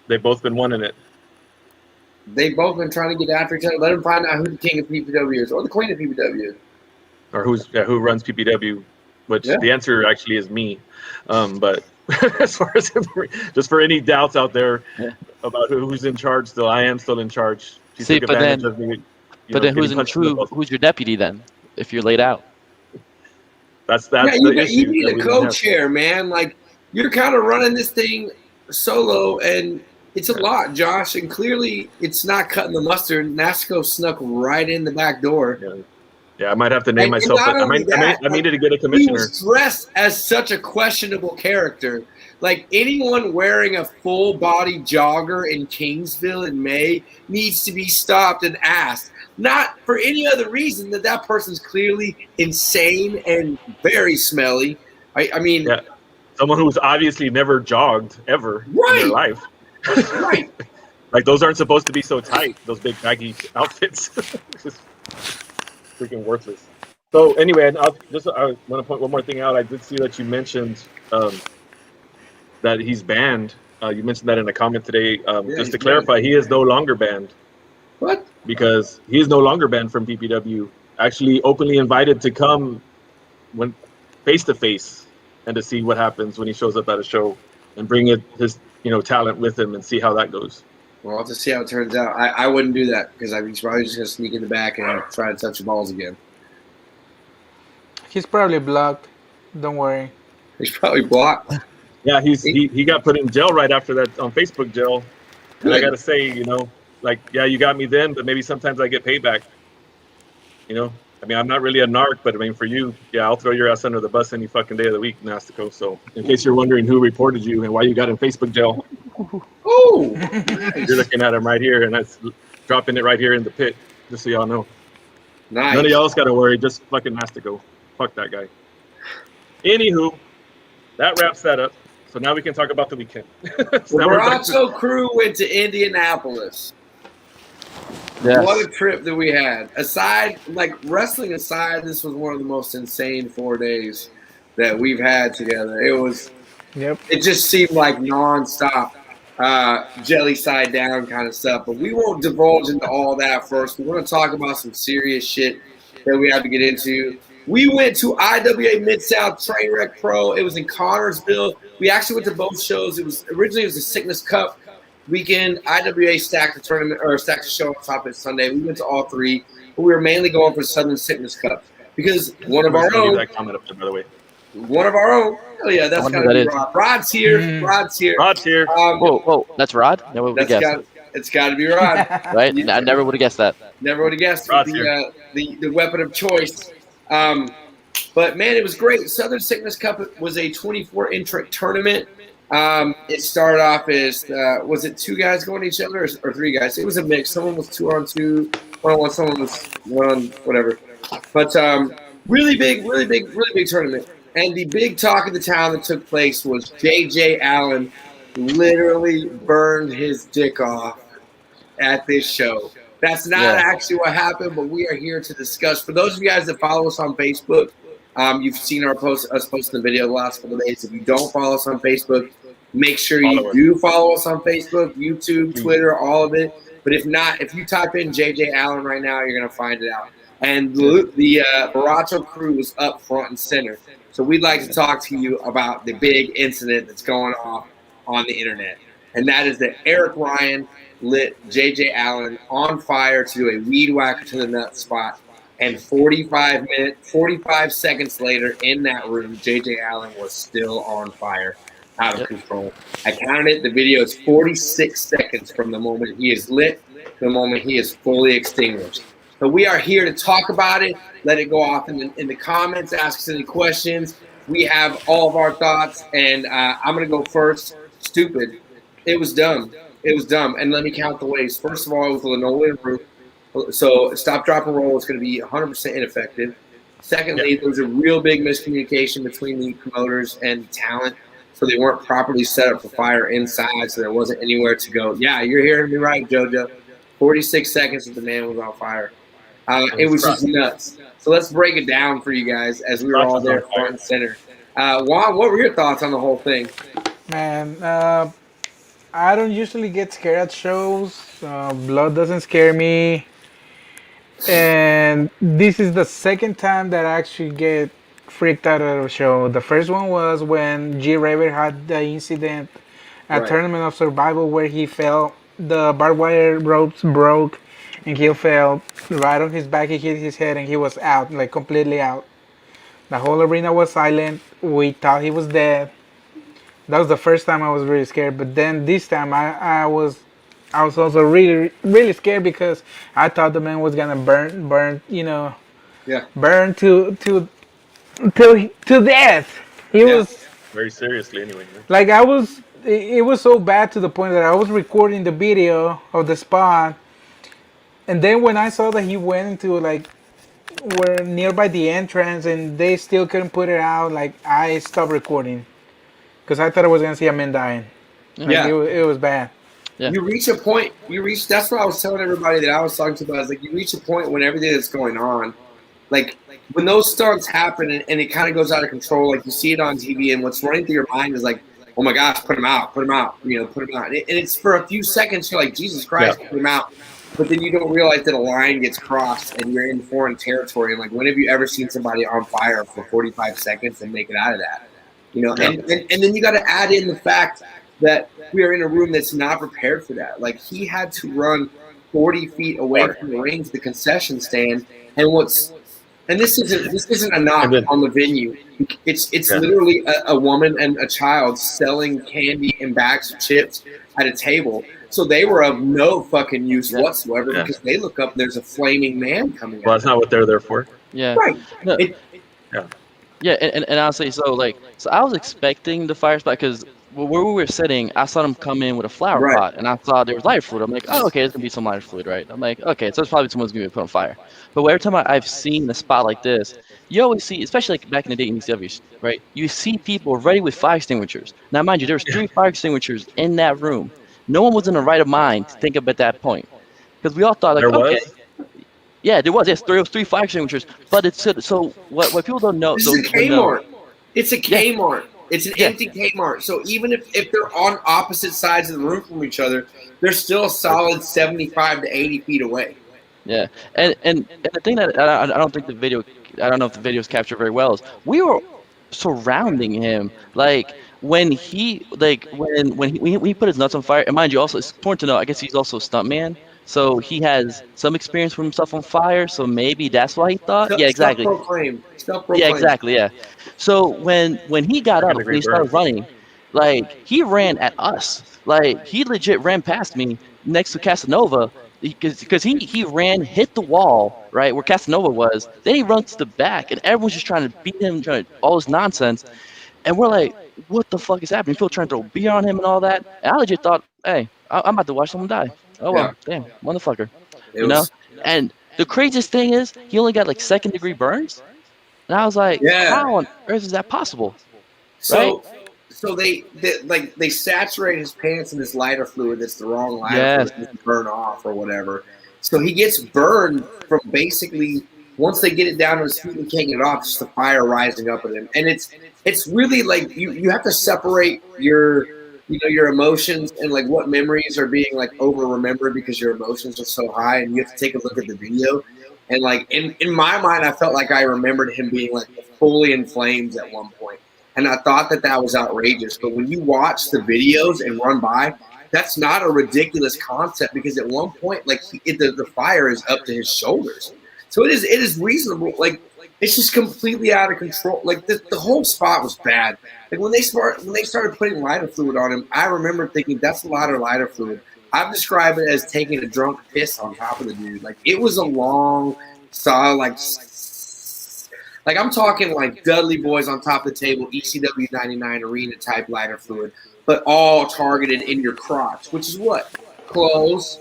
They've both been wanting it. They've both been trying to get after each other. Let them find out who the king of PPW is or the queen of PPW is. Or who runs PPW, which the answer actually is me. But as far as just for any doubts out there about who's in charge, still I am still in charge. Who's your deputy then? If you're laid out. That's the issue. You need a co-chair, man. Like, you're kind of running this thing solo, and it's a lot, Josh. And clearly, it's not cutting the mustard. Nasico snuck right in the back door. Yeah, I might have to name myself. I needed to get a commissioner. He was dressed as such a questionable character. Like, anyone wearing a full-body jogger in Kingsville in May needs to be stopped and asked. Not for any other reason that person's clearly insane and very smelly. I mean, someone who's obviously never jogged ever in their life. Right. Like, those aren't supposed to be so tight. Those big baggy outfits, just freaking worthless. So anyway, I want to point one more thing out. I did see that you mentioned that he's banned. You mentioned that in a comment today. Just to clarify, he is no longer banned. What? Because he is no longer banned from PPW. Actually, openly invited to come when face to face and to see what happens when he shows up at a show and bring his talent with him and see how that goes. We'll have to see how it turns out. I wouldn't do that because he's probably just going to sneak in the back and try to touch the balls again. He's probably blocked. Don't worry. He's probably blocked. Yeah, he got put in jail right after that, on Facebook jail. And I got to say, you got me then, but maybe sometimes I get payback. I'm not really a narc, but for you, I'll throw your ass under the bus any fucking day of the week, Nastico. So in case you're wondering who reported you and why you got in Facebook jail. Oh, nice. You're looking at him right here, and that's dropping it right here in the pit, just so y'all know. Nice. None of y'all else got to worry. Just fucking Mastico. Fuck that guy. Anywho, that wraps that up. So now we can talk about the weekend. The Borracho Crew went to Indianapolis. Yes. What a trip that we had. Aside, like wrestling aside, this was one of the most insane 4 days that we've had together. It just seemed like nonstop, jelly side down kind of stuff. But we won't divulge into all that first. We want to talk about some serious shit that we have to get into. We went to IWA Mid-South Trainwreck Pro. It was in Connorsville. We actually went to both shows. Originally it was a Sickness Cup weekend. IWA stacked the show on top of it Sunday. We went to all three, but we were mainly going for Southern Sickness Cup because one of our own. That comment up there, by the way. One of our own. Oh yeah, that's gotta be Rod. Rod's here. Rod's here. Rod's here. Whoa, that's Rod? Never would have guessed. It's got to be Rod. Right? I never would have guessed that. Never would have guessed Rod's the weapon of choice. But man, it was great. Southern Sickness Cup was a 24 entrant tournament. It started off as was it two guys going to each other or three guys? It was a mix. Someone was 2-on-2, 1-on-1. Someone was 1 on whatever. But really big tournament. And the big talk of the town that took place was J.J. Allen literally burned his dick off at this show. That's not actually what happened, but we are here to discuss. For those of you guys that follow us on Facebook, you've seen us posting the video the last couple of days. If you don't follow us on Facebook, make sure you do follow us on Facebook, YouTube, Twitter, all of it. But if not, if you type in J.J. Allen right now, you're going to find it out. And the Borracho Crew was up front and center. So we'd like to talk to you about the big incident that's going on the internet. And that is that Eric Ryan lit J.J. Allen on fire to do a weed whacker to the nut spot. And 45 seconds later in that room, J.J. Allen was still on fire, out of control. I counted it. The video is 46 seconds from the moment he is lit to the moment he is fully extinguished. So we are here to talk about it. Let it go off in the comments. Ask us any questions. We have all of our thoughts. And I'm going to go first. Stupid. It was dumb. It was dumb. And let me count the ways. First of all, it was a linoleum roof. So stop, drop, and roll is going to be 100% ineffective. Secondly, there was a real big miscommunication between the promoters and talent. So they weren't properly set up for fire inside, so there wasn't anywhere to go. Yeah, you're hearing me right, JoJo. 46 seconds and the man was on fire. It was just nuts. So let's break it down for you guys as we were all there front and center. Juan, what were your thoughts on the whole thing? Man, I don't usually get scared at shows. Blood doesn't scare me. And this is the second time that I actually get freaked out at a show. The first one was when G. Raver had the incident at Tournament of Survival where he fell. The barbed wire ropes broke and he fell right on his back. He hit his head and he was out, like completely out. The whole arena was silent. We thought he was dead. That was the first time I was really scared. But then this time I was also really, really scared because I thought the man was gonna burn, burn to death. He was very seriously anyway. Man. Like it was so bad to the point that I was recording the video of the spot, and then when I saw that he went into were nearby the entrance and they still couldn't put it out, I stopped recording because I thought I was gonna see a man dying. It was bad. Yeah. You reach a point. That's what I was telling everybody that I was talking to about. Is you reach a point when everything that's going on, when those stunts happen and it kind of goes out of control. Like you see it on TV, and what's running through your mind is oh my gosh, put him out, put him out. And it's for a few seconds. You're like, Jesus Christ, put him out. But then you don't realize that a line gets crossed and you're in foreign territory. And when have you ever seen somebody on fire for 45 seconds and make it out of that? And then you got to add in the fact that we are in a room that's not prepared for that. He had to run 40 feet away from the ring to the concession stand. And this isn't a knock on the venue. It's literally a woman and a child selling candy and bags of chips at a table. So they were of no fucking use whatsoever because they look up and there's a flaming man coming out. Well, that's not what they're there for. Yeah. Right. No. And honestly, so I was expecting the fire spot because where we were sitting, I saw them come in with a flower Right. pot, and I saw there was lighter fluid. I'm like, oh, okay, there's gonna be some lighter fluid, right? I'm like, okay, so it's probably someone's gonna be put on fire. But every time I've seen a spot like this, you always see, especially like back in the day in ECW, right? You see people ready with fire extinguishers. Now, mind you, there was 3 fire extinguishers in that room. No one was in the right of mind to think of at that point, because we all thought like, There okay, was? yeah, there was. Yes, there was 3 fire extinguishers, but it's so what people don't know. This is a don't know. Kmart. It's a Kmart. It's an empty Kmart. So even if they're on opposite sides of the room from each other, they're still a solid 75 to 80 feet away. Yeah, and the thing that I don't think the video, I don't know if the video is captured very well, is we were surrounding him. Like when he put his nuts on fire, and mind you, also it's important to know, I guess he's also a stuntman, so he has some experience with himself on fire, so maybe that's why he thought. Yeah, exactly. Self-proclaimed. Yeah, exactly. Yeah. So when he got up, when he started running, like he ran at us. Like he legit ran past me next to Casanova because he ran, hit the wall right where Casanova was. Then he runs to the back, and everyone's just trying to beat him, trying to, all this nonsense. And we're like, what the fuck is happening? People trying to throw beer on him and all that. And I legit thought, hey, I'm about to watch someone die. Oh well, damn, motherfucker. You know? And the craziest thing is he only got like 2nd-degree burns. And I was like, how on earth is that possible? So, so they saturate his pants in this lighter fluid that's the wrong lighter fluid to burn off or whatever. So he gets burned from basically once they get it down to his feet and can't get it off, just the fire rising up in him. And it's really like you have to separate your emotions and like what memories are being like over remembered because your emotions are so high, and you have to take a look at the video. And like in my mind, I felt like I remembered him being like fully in flames at one point. And I thought that was outrageous. But when you watch the videos and run by, that's not a ridiculous concept because at one point, like the fire is up to his shoulders. So it is reasonable. Like it's just completely out of control. Like the whole spot was bad. Like when they started putting lighter fluid on him, I remember thinking that's a lot of lighter fluid. I've described it as taking a drunk piss on top of the dude. Like it was a long, solid, like I'm talking like Dudley Boys on top of the table, ECW 99 arena type lighter fluid, but all targeted in your crotch, which is what? Clothes,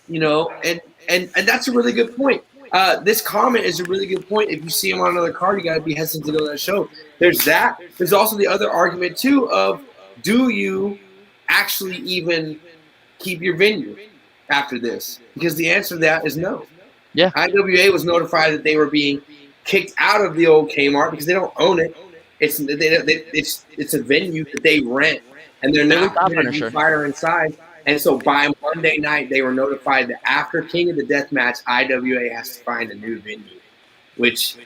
and that's a really good point. This comment is a really good point. If you see him on another card, you got to be hesitant to go to that show. There's that. There's also the other argument too of do you actually even keep your venue after this? Because the answer to that is no. Yeah. IWA was notified that they were being kicked out of the old Kmart because they don't own it. It's a venue that they rent, and they're not going to do fire inside. And so by Monday night, they were notified that after King of the Deathmatch, IWA has to find a new venue, which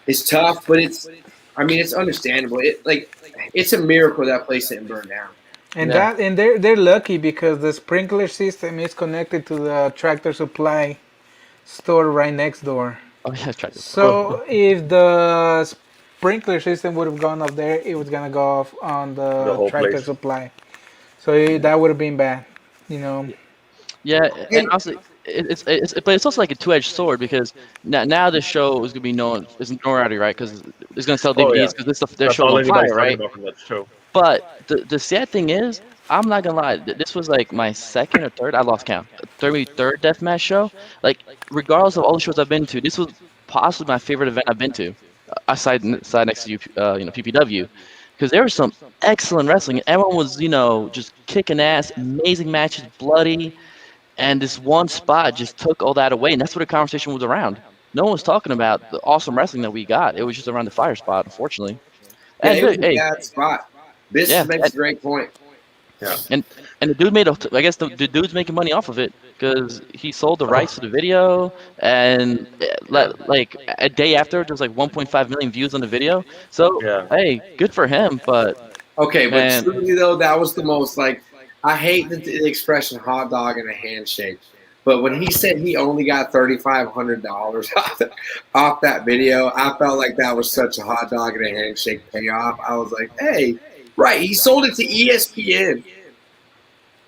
is tough, but it's understandable. It's a miracle that place didn't burn down. And they're lucky because the sprinkler system is connected to the Tractor Supply store right next door. Oh yeah, Tractor. So if the sprinkler system would have gone up there, it was gonna go off on the Tractor Supply. So that would have been bad, Yeah, and also it's also like a two-edged sword because now this show is gonna be known as notoriety, right? Because it's gonna sell DVDs because this stuff they're showing on fire, right? But the sad thing is, I'm not gonna lie, this was like my second or third, I lost count, third deathmatch show. Like regardless of all the shows I've been to, this was possibly my favorite event I've been to, aside next to PPW. Because there was some excellent wrestling. Everyone was, just kicking ass, amazing matches, bloody, and this one spot just took all that away. And that's what the conversation was around. No one was talking about the awesome wrestling that we got. It was just around the fire spot, unfortunately. Yeah, it was a bad spot. This makes a great point. Yeah. And the dude I guess the dude's making money off of it because he sold the rights to the video, and like a day after there's like 1.5 million views on the video. So hey, good for him. But okay, but truly though, that was the most like I hate the expression "hot dog and a handshake," but when he said he only got $3,500 off that video, I felt like that was such a hot dog and a handshake payoff. I was like, hey. Right, he sold it to ESPN.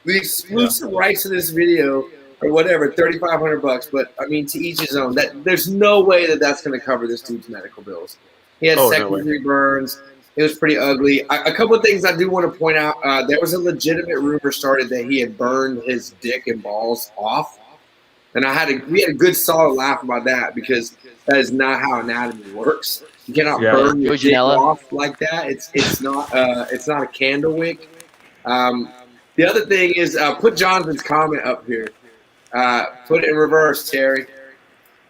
The exclusive rights to this video, or whatever, $3,500. But I mean, to each his own. That there's no way that's going to cover this dude's medical bills. He had second-degree burns. It was pretty ugly. A couple of things I do want to point out. There was a legitimate rumor started that he had burned his dick and balls off. And we had a good solid laugh about that because that is not how anatomy works. You cannot burn your dick off like that. It's not a candle wick. The other thing is put Jonathan's comment up here. Put it in reverse, Terry.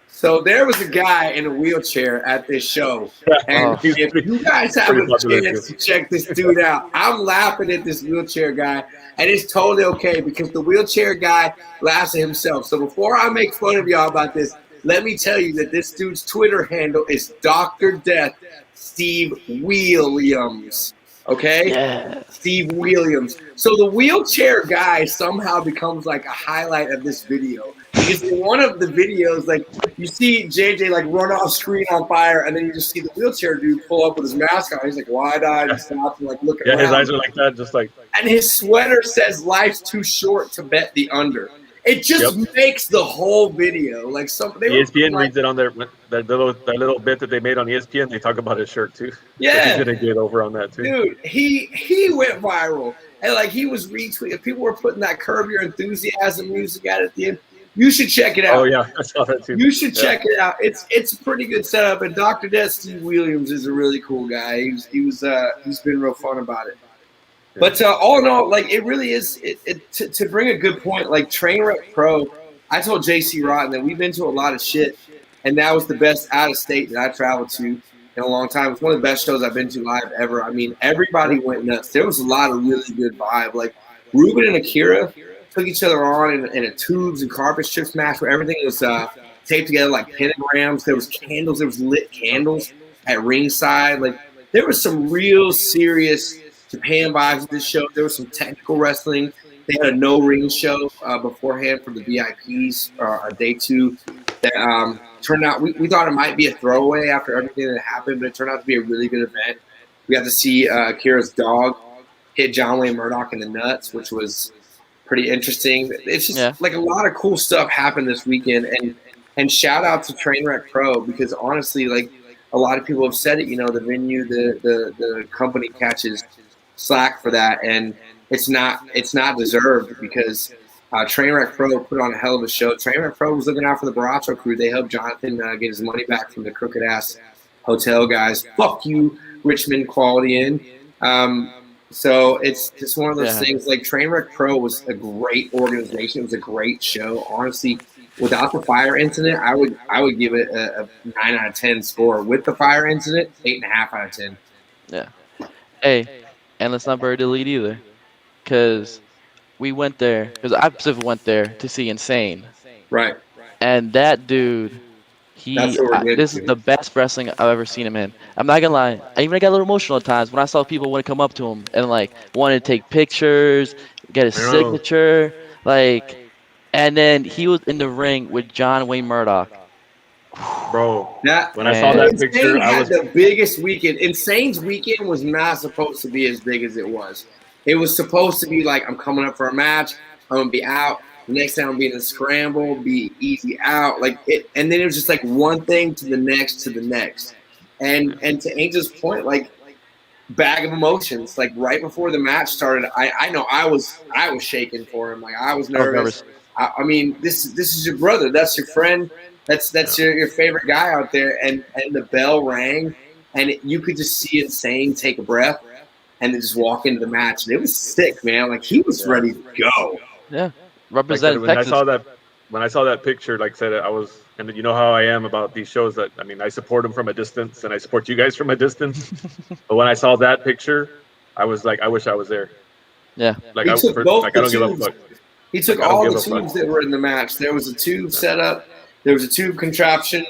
So there was a guy in a wheelchair at this show, and if you guys have a chance to check this dude out, I'm laughing at this wheelchair guy, and it's totally okay because the wheelchair guy laughs at himself. So before I make fun of y'all about this, let me tell you that this dude's Twitter handle is Dr. Death Steve Williams. Okay? Yeah. Steve Williams. So the wheelchair guy somehow becomes like a highlight of this video. Because in one of the videos, like you see JJ like run off screen on fire, and then you just see the wheelchair dude pull up with his mask on. He's like wide-eyed and stops and like looking around. His eyes are like that, just like. And his sweater says "Life's too short to bet the under." It just makes the whole video like something. ESPN reads it on that little bit that they made on ESPN. They talk about his shirt too. Yeah, so he's gonna get over on that too. Dude, he went viral, and like he was retweeted. People were putting that "Curb Your Enthusiasm" music at the end. You should check it out. Oh yeah, I saw that too. You should check it out. It's a pretty good setup. And Dr. Death Steve Williams is a really cool guy. He's been real fun about it. Yeah. But all in all, like it really is. To bring a good point, like Trainwreck Pro. I told JC Rotten that we've been to a lot of shit, and that was the best out of state that I traveled to in a long time. It's one of the best shows I've been to live ever. I mean, everybody went nuts. There was a lot of really good vibe. Like Ruben and Akira took each other on in a tubes and carpet strips match where everything was taped together like pentagrams. There was candles. There was lit candles at ringside. Like there was some real serious Japan vibes at this show. There was some technical wrestling. They had a no-ring show beforehand for the VIPs day two that turned out – we thought it might be a throwaway after everything that happened, but it turned out to be a really good event. We got to see Akira's dog hit John Wayne Murdoch in the nuts, which was – pretty interesting. It's just like a lot of cool stuff happened this weekend, and shout out to Trainwreck Pro because honestly, like a lot of people have said it. You know, the venue, the company catches slack for that, and it's not deserved because Trainwreck Pro put on a hell of a show. Trainwreck Pro was looking out for the Borracho Crew. They helped Jonathan get his money back from the crooked ass hotel guys. Fuck you, Richmond Quality Inn. So it's just one of those things. Like Trainwreck Pro was a great organization. It was a great show. Honestly, without the fire incident, I would give it a 9 out of 10 score. With the fire incident, 8.5 out of 10. Yeah. Hey, and let's not bury the lead either, because we went there. Because I specifically went there to see Insane. Right. And that dude. This is the best wrestling I've ever seen him in. I'm not gonna lie. I got a little emotional at times when I saw people want to come up to him and like wanted to take pictures, get his signature, like. And then he was in the ring with John Wayne Murdoch. Bro, when I saw that picture, I was the biggest weekend. Insane's weekend was not supposed to be as big as it was. It was supposed to be like I'm coming up for a match. I'm gonna be out. The next time be in a scramble, be easy out, like it, and then it was just like one thing to the next, and to Angel's point, like bag of emotions. Like right before the match started, I know I was shaking for him, like I was nervous. I mean, this is your brother, that's your friend, that's your favorite guy out there, and the bell rang, and you could just see Insane take a breath, and then just walk into the match, and it was sick, man. Like he was ready to go. Yeah. Represent when I saw that picture, like I said, I was, and you know how I am about these shows. That I mean, I support them from a distance, and I support you guys from a distance. But when I saw that picture, I was like, I wish I was there. Yeah, like I don't give a fuck. He took all the tubes that were in the match. There was a tube setup. There was a tube contraption.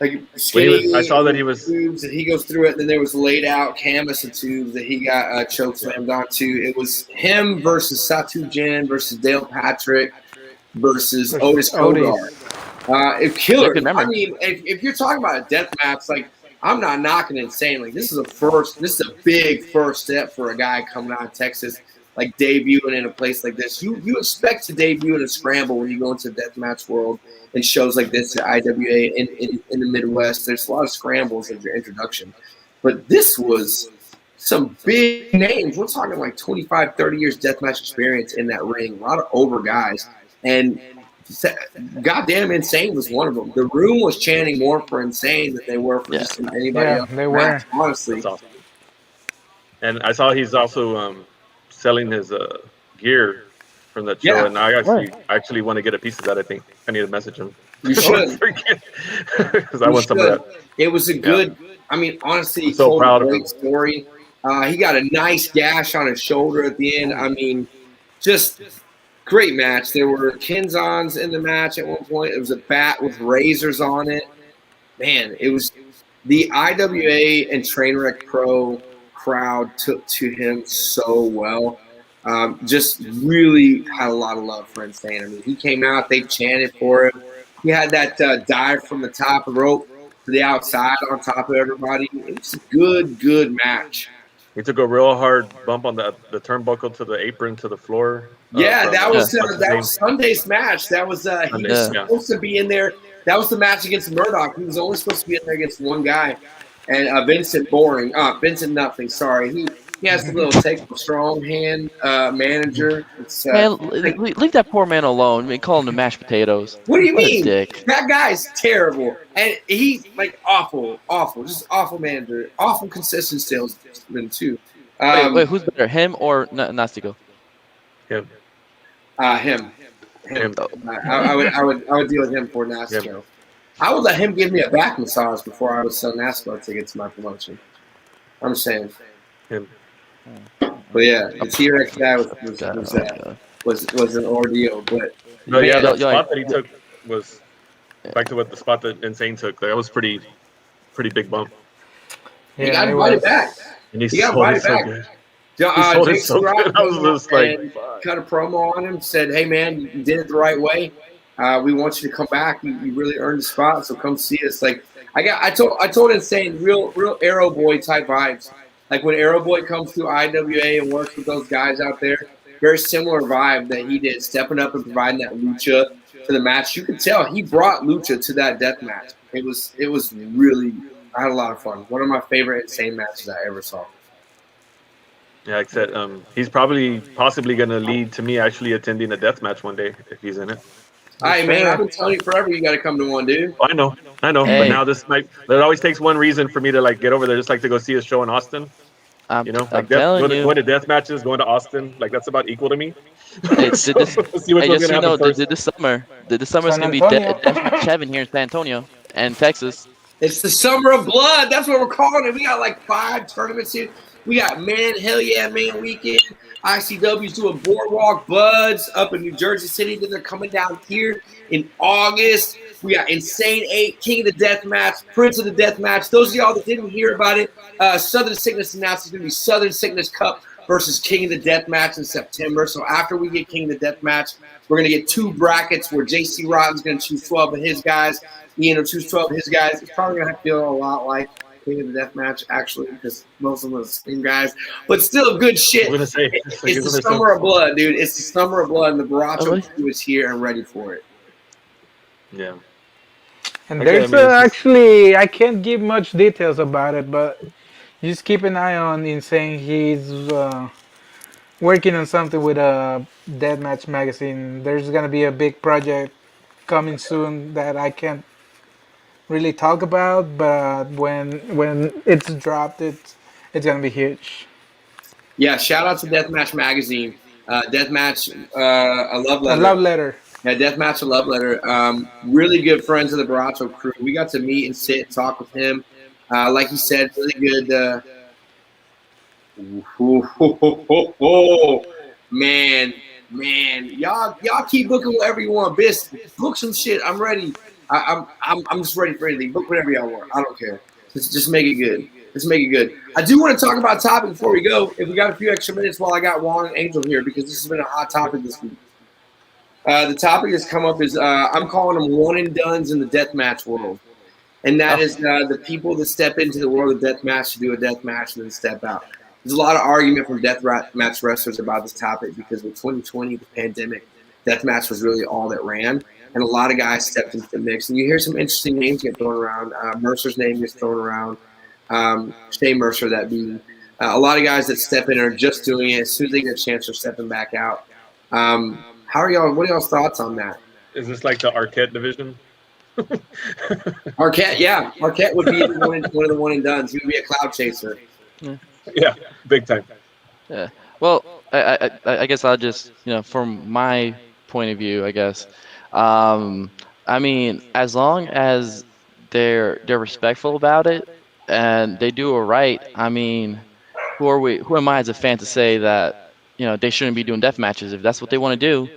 Like I saw that he was tubes, and he goes through it. And then there was laid out canvas of tubes that he got choke slammed onto. It was him versus Satu Jin versus Dale Patrick versus Otis Kodar. Killer. I mean, if you're talking about a death match, like I'm not knocking Insane. Like this is a big first step for a guy coming out of Texas, like debuting in a place like this. You expect to debut in a scramble when you go into the deathmatch world and shows like this at IWA in the Midwest. There's a lot of scrambles as your introduction. but this was some big names. We're talking like 25, 30 years deathmatch experience in that ring. A lot of over guys. And goddamn Insane was one of them. The room was chanting more for Insane than they were for just anybody else. They were. Honestly. That's awesome. And I saw he's also selling his gear from that show, and I actually want to get a piece of that. I think I need to message him. You should, because I want some of that. It was a good. I mean, honestly, he so told proud a of great him. story. He got a nice gash on his shoulder at the end. I mean, just great match. There were Kenzons in the match at one point. It was a bat with razors on it. Man, it was the IWA and Trainwreck Pro crowd took to him so well. Just really had a lot of love for Insane. I mean, he came out, they chanted for him. He had that dive from the top of the rope to the outside on top of everybody. It was a good match. He took a real hard bump on the turnbuckle to the apron to the floor. That was Sunday's match. That was he was supposed to be in there. That was the match against Murdoch. He was only supposed to be in there against one guy, and Vincent Vincent Nothing. Sorry, he has the little take a strong hand manager. It's, man, leave that poor man alone. I mean, call him the mashed potatoes. What do you mean? Dick. That guy's terrible, and he's like awful, just awful manager, awful consistent salesman too. Wait, who's better, him or Nastico? Him. Him. I would deal with him for Nastico. I would let him give me a back massage before I would sell Nastico tickets to my promotion. I'm saying. Him. But yeah, the T-Rex guy was an ordeal. But no, yeah, the spot that he took was back to what the spot that Insane took. That was pretty big bump. Yeah, he got invited back. And he got invited back. Good. Jake Scott cut a promo on him. Said, "Hey man, you did it the right way. We want you to come back. You really earned the spot. So come see us." Like I told Insane, real Arrow Boy type vibes. Like when Arrow Boy comes to IWA and works with those guys out there, very similar vibe that he did, stepping up and providing that lucha to the match. You could tell he brought lucha to that death match. It was really, I had a lot of fun. One of my favorite Insane matches I ever saw. Yeah, like I said, he's possibly going to lead to me actually attending a death match one day if he's in it. All right, man. I've been telling you forever you got to come to one, dude. I know. Hey. But now there always takes one reason for me to get over there, just like to go see a show in Austin. I'm telling you. Going to death matches, going to Austin, that's about equal to me. Hey, this summer is going to be Chevin here in San Antonio and Texas. It's the Summer of Blood. That's what we're calling it. We got 5 tournaments here. We got Hell Yeah Man Weekend. ICW's doing Boardwalk Buds up in New Jersey City. Then they're coming down here in August. We got Insane 8, King of the Death Match, Prince of the Death Match. Those of y'all that didn't hear about it, Southern Sickness announced it's going to be Southern Sickness Cup versus King of the Death Match in September. So after we get King of the Death Match, we're going to get 2 brackets where JC Rotten's going to choose 12 of his guys. Ian will choose 12 of his guys. It's probably going to feel a lot like King of the Death Match, actually, because most of them are the same guys. But still good shit. I'm gonna say, it's the Summer of Blood, dude. It's the Summer of Blood, and the Borracho Crew is here and ready for it. Yeah. And there's actually, I can't give much details about it, but just keep an eye on Insane. He's working on something with a Deathmatch magazine. There's going to be a big project coming soon that I can't really talk about, but when it's dropped, it's going to be huge. Yeah, shout out to Deathmatch magazine. Deathmatch, a love letter. A love letter. Yeah, Deathmatch, a love letter. Really good friends of the Borracho Crew. We got to meet and sit and talk with him. Like he said, really good. Man, y'all keep booking whatever you want. Book some shit. I'm ready. I'm just ready for anything. Book whatever y'all want. I don't care. Just make it good. Let's make it good. I do want to talk about topic before we go. If we got a few extra minutes while I got Juan and Angel here, because this has been a hot topic this week. The topic that's come up is I'm calling them one and dones in the deathmatch world, and that is the people that step into the world of deathmatch to do a deathmatch and then step out. There's a lot of argument from deathmatch wrestlers about this topic because with 2020, the pandemic, deathmatch was really all that ran, and a lot of guys stepped into the mix. And you hear some interesting names get thrown around. Mercer's name gets thrown around. Shea Mercer, that being. A lot of guys that step in are just doing it. As soon as they get a chance, they're stepping back out. How are y'all? What are y'all's thoughts on that? Is this like the Arquette division? Arquette, yeah. Arquette would be one of the one and dones. He would be a cloud chaser. Yeah, big time. Yeah. Well, I guess I'll just, from my point of view, I guess. I mean, as long as they're respectful about it and they do it right, I mean, who am I as a fan to say that, they shouldn't be doing death matches? If that's what they want to do,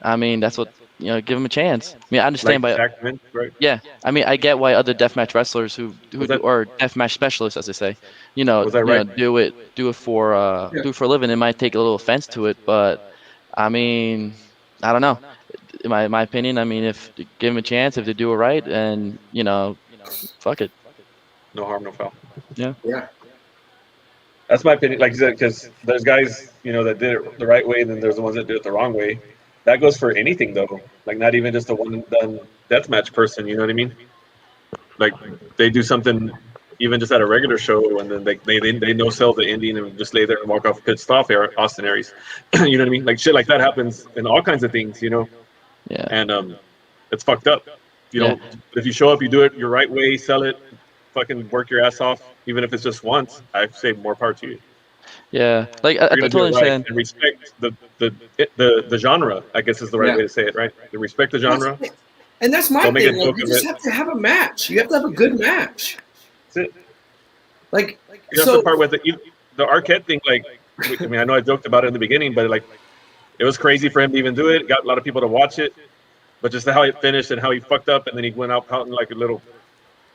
I mean, that's what, give them a chance. I mean, I understand Like Shaq Vince, right? yeah, I mean, I get why other deathmatch wrestlers who or deathmatch specialists, as they say, Was that right? do it for do it for a living. It might take a little offense to it, but I mean, I don't know. In my opinion, I mean, if give them a chance, if they do it right, and fuck it. No harm, no foul. Yeah. That's my opinion. Like you said, because there's guys, that did it the right way, and then there's the ones that did it the wrong way. That goes for anything, though. Like, not even just a one-and-done deathmatch person, you know what I mean? Like, they do something even just at a regular show, and then they no-sell the ending and just lay there and walk off pissed off, Austin Aries. You know what I mean? Like, shit like that happens in all kinds of things, Yeah. And it's fucked up. If you show up, you do it your right way, sell it, fucking work your ass off, even if it's just once, I'd say more power to you. Yeah, like I totally understand. And respect the genre, I guess is the right way to say it, right? To respect the genre. And that's my Don't make thing. it Like, joke you of just it. have to have a match. You have to have a good match. That's it. Like, That's so the part with the Arquette thing. Like, I mean, I know I joked about it in the beginning, but like, it was crazy for him to even do it. Got a lot of people to watch it, but just how it finished and how he fucked up, and then he went out pouting like a little.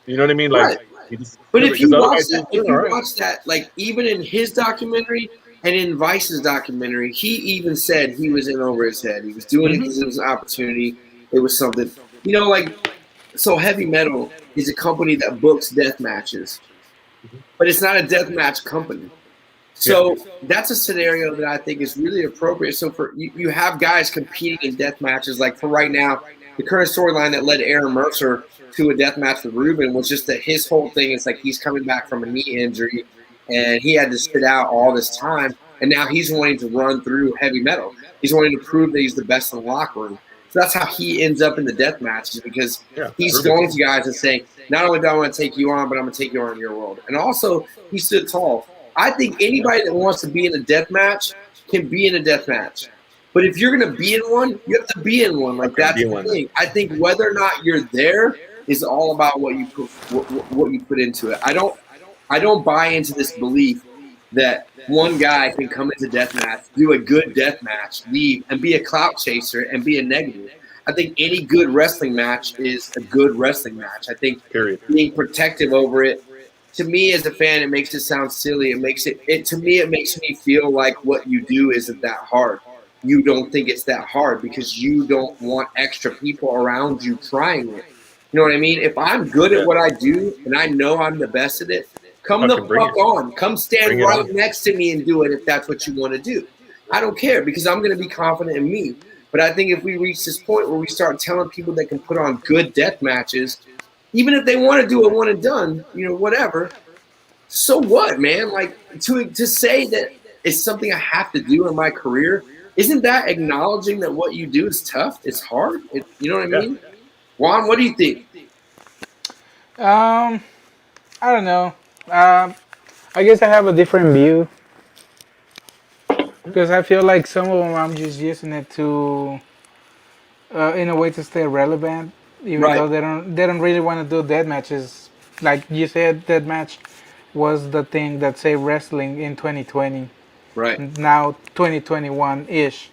You know what I mean? Like, right. But if you watch that, like even in his documentary and in Vice's documentary, he even said he was in over his head. He was doing it because it was an opportunity. It was something, so Heavy Metal is a company that books death matches, but it's not a death match company. So that's a scenario that I think is really appropriate. So for you have guys competing in death matches. Like for right now, the current storyline that led Aaron Mercer to a death match with Ruben was just that his whole thing is like he's coming back from a knee injury and he had to sit out all this time, and now he's wanting to run through Heavy Metal. He's wanting to prove that he's the best in the locker room. So that's how he ends up in the death matches, because he's going to guys and saying, not only do I want to take you on, but I'm going to take you on in your world. And also, he stood tall. I think anybody that wants to be in a death match can be in a death match. But if you're going to be in one, you have to be in one. Like, that's the thing. I think whether or not you're there is all about what you put into it. I don't buy into this belief that one guy can come into deathmatch, do a good death match, leave, and be a clout chaser and be a negative. I think any good wrestling match is a good wrestling match. I think being protective over it, to me as a fan, it makes it sound silly. It makes me feel like what you do isn't that hard. You don't think it's that hard because you don't want extra people around you trying it. You know what I mean? If I'm good at what I do and I know I'm the best at it, come the fuck on. Come stand right next to me and do it if that's what you want to do. I don't care because I'm going to be confident in me. But I think if we reach this point where we start telling people that can put on good death matches, even if they want to do a one and done, whatever, so what, man? Like, to say that it's something I have to do in my career, isn't that acknowledging that what you do is tough? It's hard. You know what I mean? Juan, what do you think? I don't know. I guess I have a different view because I feel like some of them I'm just using it to, in a way, to stay relevant, even though they don't really want to do death matches. Like you said, death match was the thing that saved wrestling in 2020. Right. Now 2021-ish.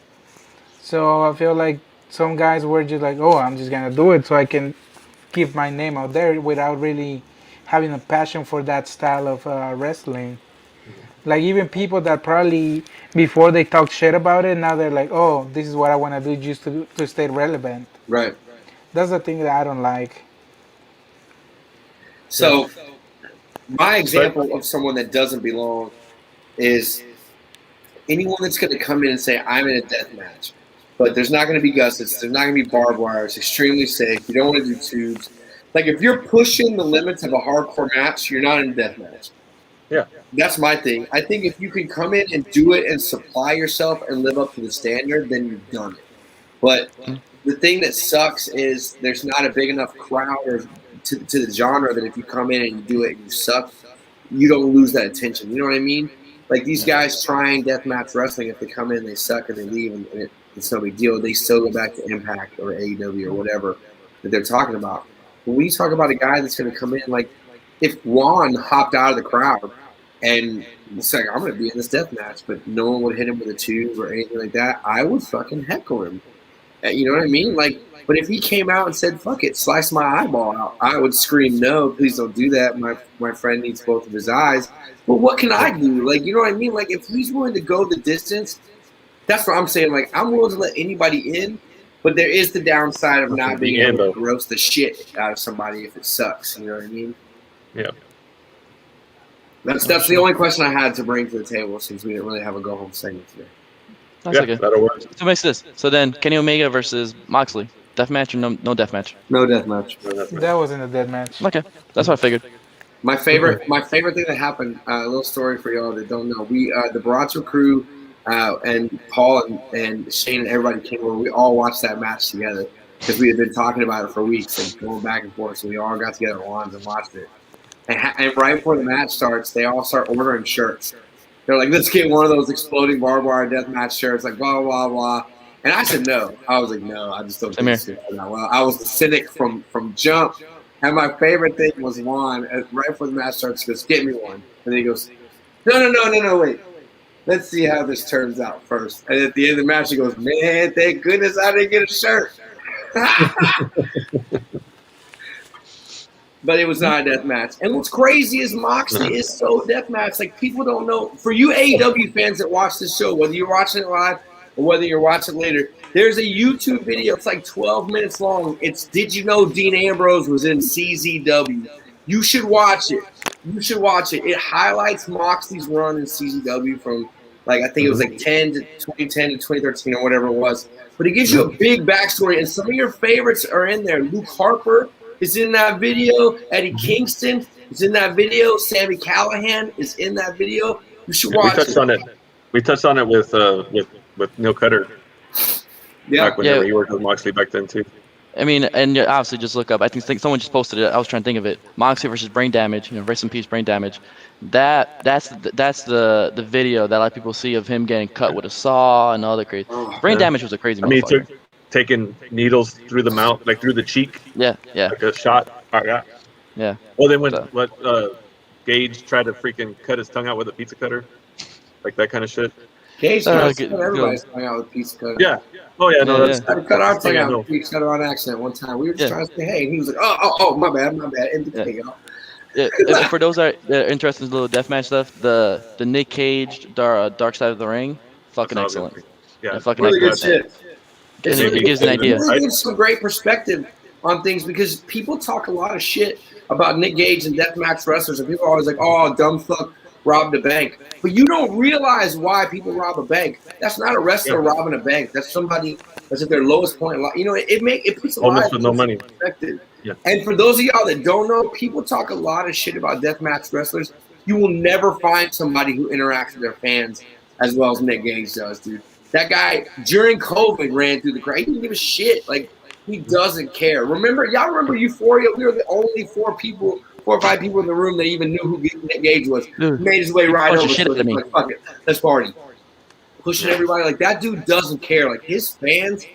So I feel like some guys were just like, oh, I'm just gonna do it so I can keep my name out there without really having a passion for that style of wrestling. Like even people that probably before they talked shit about it, now they're like, oh, this is what I want to do just to stay relevant. Right. That's the thing that I don't like. So my example of someone that doesn't belong is anyone that's going to come in and say, I'm in a death match, but there's not going to be gussets, there's not going to be barbed wire, it's extremely safe, you don't want to do tubes, Like if you're pushing the limits of a hardcore match, you're not in a death match. Yeah. That's my thing. I think if you can come in and do it and supply yourself and live up to the standard, then you've done it. But the thing that sucks is there's not a big enough crowd or to the genre that if you come in and you do it and you suck, you don't lose that attention. You know what I mean? Like these guys trying deathmatch wrestling, if they come in, they suck and they leave, and it's no big deal. They still go back to Impact or AEW or whatever that they're talking about. When we talk about a guy that's going to come in, like if Juan hopped out of the crowd and it's like, I'm going to be in this death match, but no one would hit him with a tube or anything like that, I would fucking heckle him. You know what I mean? Like, but if he came out and said, fuck it, slice my eyeball out, I would scream, no, please don't do that. My friend needs both of his eyes. But what can I do? Like, you know what I mean? Like, if he's willing to go the distance, that's what I'm saying. Like, I'm willing to let anybody in, but there is the downside of not being able to roast the shit out of somebody if it sucks. You know what I mean? Yeah. That's the only question I had to bring to the table since we didn't really have a go home segment today. That's yeah, okay. That'll work. So makes this. So then Kenny Omega versus Moxley. Deathmatch or no deathmatch? No deathmatch. That wasn't a dead match. Okay. That's what I figured. My favorite thing that happened, a little story for y'all that don't know. We the Borracho Crew and Paul and Shane and everybody came over. We all watched that match together because we had been talking about it for weeks and going back and forth. So we all got together at Juan's and watched it. And right before the match starts, they all start ordering shirts. They're like, let's get one of those exploding barbed wire deathmatch shirts, like blah, blah, blah. And I said no. I was like, no, I just don't think it's that well. I was the cynic from jump. And my favorite thing was Juan, right before the match starts, he goes, get me one. And then he goes, no, wait. Let's see how this turns out first. And at the end of the match, he goes, man, thank goodness I didn't get a shirt. But it was not a death match. And what's crazy is Moxley is so death match. Like, people don't know. For you AEW fans that watch this show, whether you're watching it live or whether you're watching it later, there's a YouTube video. It's like 12 minutes long. It's Did You Know Dean Ambrose was in CZW? You should watch it. You should watch it. It highlights Moxley's run in CZW from, like, I think it was like 2010 to 2013 or whatever it was. But it gives you a big backstory. And some of your favorites are in there. Luke Harper is in that video. Eddie Kingston is in that video. Sami Callihan is in that video. You should watch it. We touched on it with Neil Cutter. Yeah. Back whenever he worked with Moxley back then too. I mean, and obviously just look up. I think someone just posted it. I was trying to think of it. Moxley versus Brain Damage. Rest in peace, Brain Damage. That's the video that a lot of people see of him getting cut with a saw and all the crazy. Brain Damage was a crazy. I mean, he took taking needles through the mouth, like through the cheek. Yeah. Like a shot. Yeah. Well, then when Gage tried to freaking cut his tongue out with a pizza cutter, like that kind of shit. Gage cut everybody's tongue out with a pizza cutter. Yeah. Oh yeah, no, that's I cut our tongue out with a pizza cutter on accident one time. We were just trying to say hey, and he was like, oh, my bad, For those that are interested in little deathmatch stuff, the Nick Cage Dark Side of the Ring, fucking excellent. Yeah, fucking really good shit. It gives an idea. It really gives some great perspective on things because people talk a lot of shit about Nick Gage and deathmatch wrestlers, and people are always like, "Oh, dumb fuck robbed a bank," but you don't realize why people rob a bank. That's not a wrestler robbing a bank. That's somebody that's at their lowest point. You know, it puts a lot of no money perspective. Yeah. And for those of y'all that don't know, people talk a lot of shit about deathmatch wrestlers. You will never find somebody who interacts with their fans as well as Nick Gage does, dude. That guy during COVID ran through the crowd. He didn't give a shit. Like, he doesn't care. Y'all remember Euphoria? We were the only 4 or 5 people in the room that even knew who Nick Gage was. He made his way right over. So like, fuck it, let's party. Pushing everybody. Like, that dude doesn't care. Like, his fans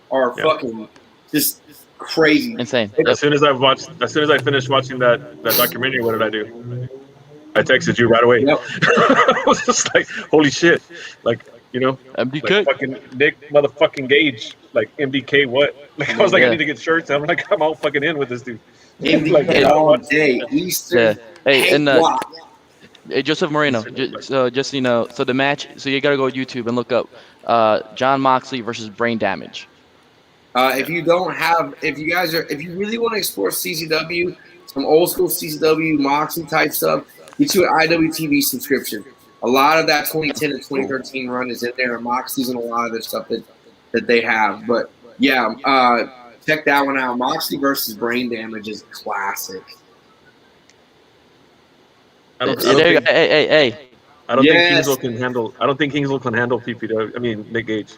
are fucking just crazy. Insane. As soon as I finished watching that documentary, what did I do? I texted you right away. Yep. I was just like, holy shit. Like, you know, MDK. Like fucking Nick motherfucking Gage, like MDK what? Like I was like, I need to get shirts. I'm like, I'm all fucking in with this dude. MDK all day, Eastern. Hey, and hey, Joseph Moreno. Just so you know, so the match. So you gotta go to YouTube and look up John Moxley versus Brain Damage. If you really want to explore CZW, some old school CZW Moxley type stuff, get you an IWTV subscription. A lot of that 2010 and 2013 run is in there, and Moxley's and a lot of the stuff that they have. But yeah, Check that one out. Moxley versus Brain Damage is classic. I don't Hey, think hey. I don't think Yes. Kingsville can handle. I don't think Kingsville can handle PPW. I mean Nick Gage.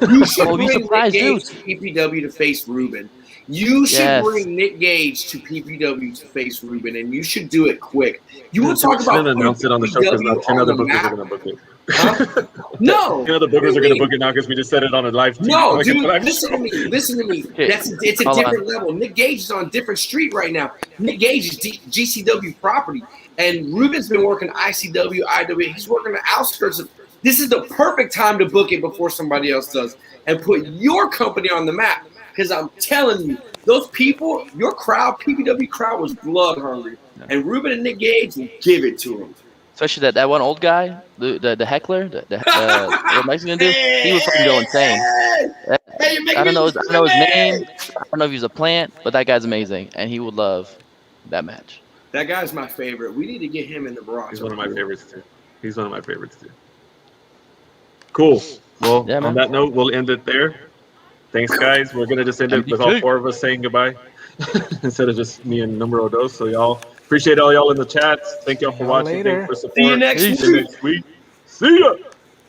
You should Oh, be bring Nick surprised, Gage dude. to PPW to face Ruben. You should Yes. bring Nick Gage to PPW to face Ruben, and you should do it quick. You will We talk about shouldn't announce it on the show because now PPW 10 on other the bookers are map. gonna book it. Huh? No. 10 other bookers are gonna book it now because we just said it on a live TV. No, like a dude, live listen show. to me. Listen to me. Okay, It's a hold on. different level. Nick Gage is on a different street right now. Nick Gage is GCW property, and Ruben's been working ICW, IW. He's working the outskirts of. This is the perfect time to book it before somebody else does, and put your company on the map. Because I'm telling you, those people, your crowd, PPW crowd, was blood hungry, and Ruben and Nick Gage will give it to them. Especially that one old guy, the heckler, what Mexican dude, he would fucking go insane. Hey, you make I don't me know his name. lemonade! I don't know if he's a plant, but that guy's amazing, and he would love that match. That guy's my favorite. We need to get him in the Borracho. He's one of my favorites too. Cool. Well, Yeah, on man. that note, we'll end it there. Thanks, guys. We're gonna just end it with all 4 of us saying goodbye instead of just me and numero dos. So y'all appreciate all y'all in the chats. Thank y'all for watching. Later. Thanks for support. See you next Peace. See you next week. See ya.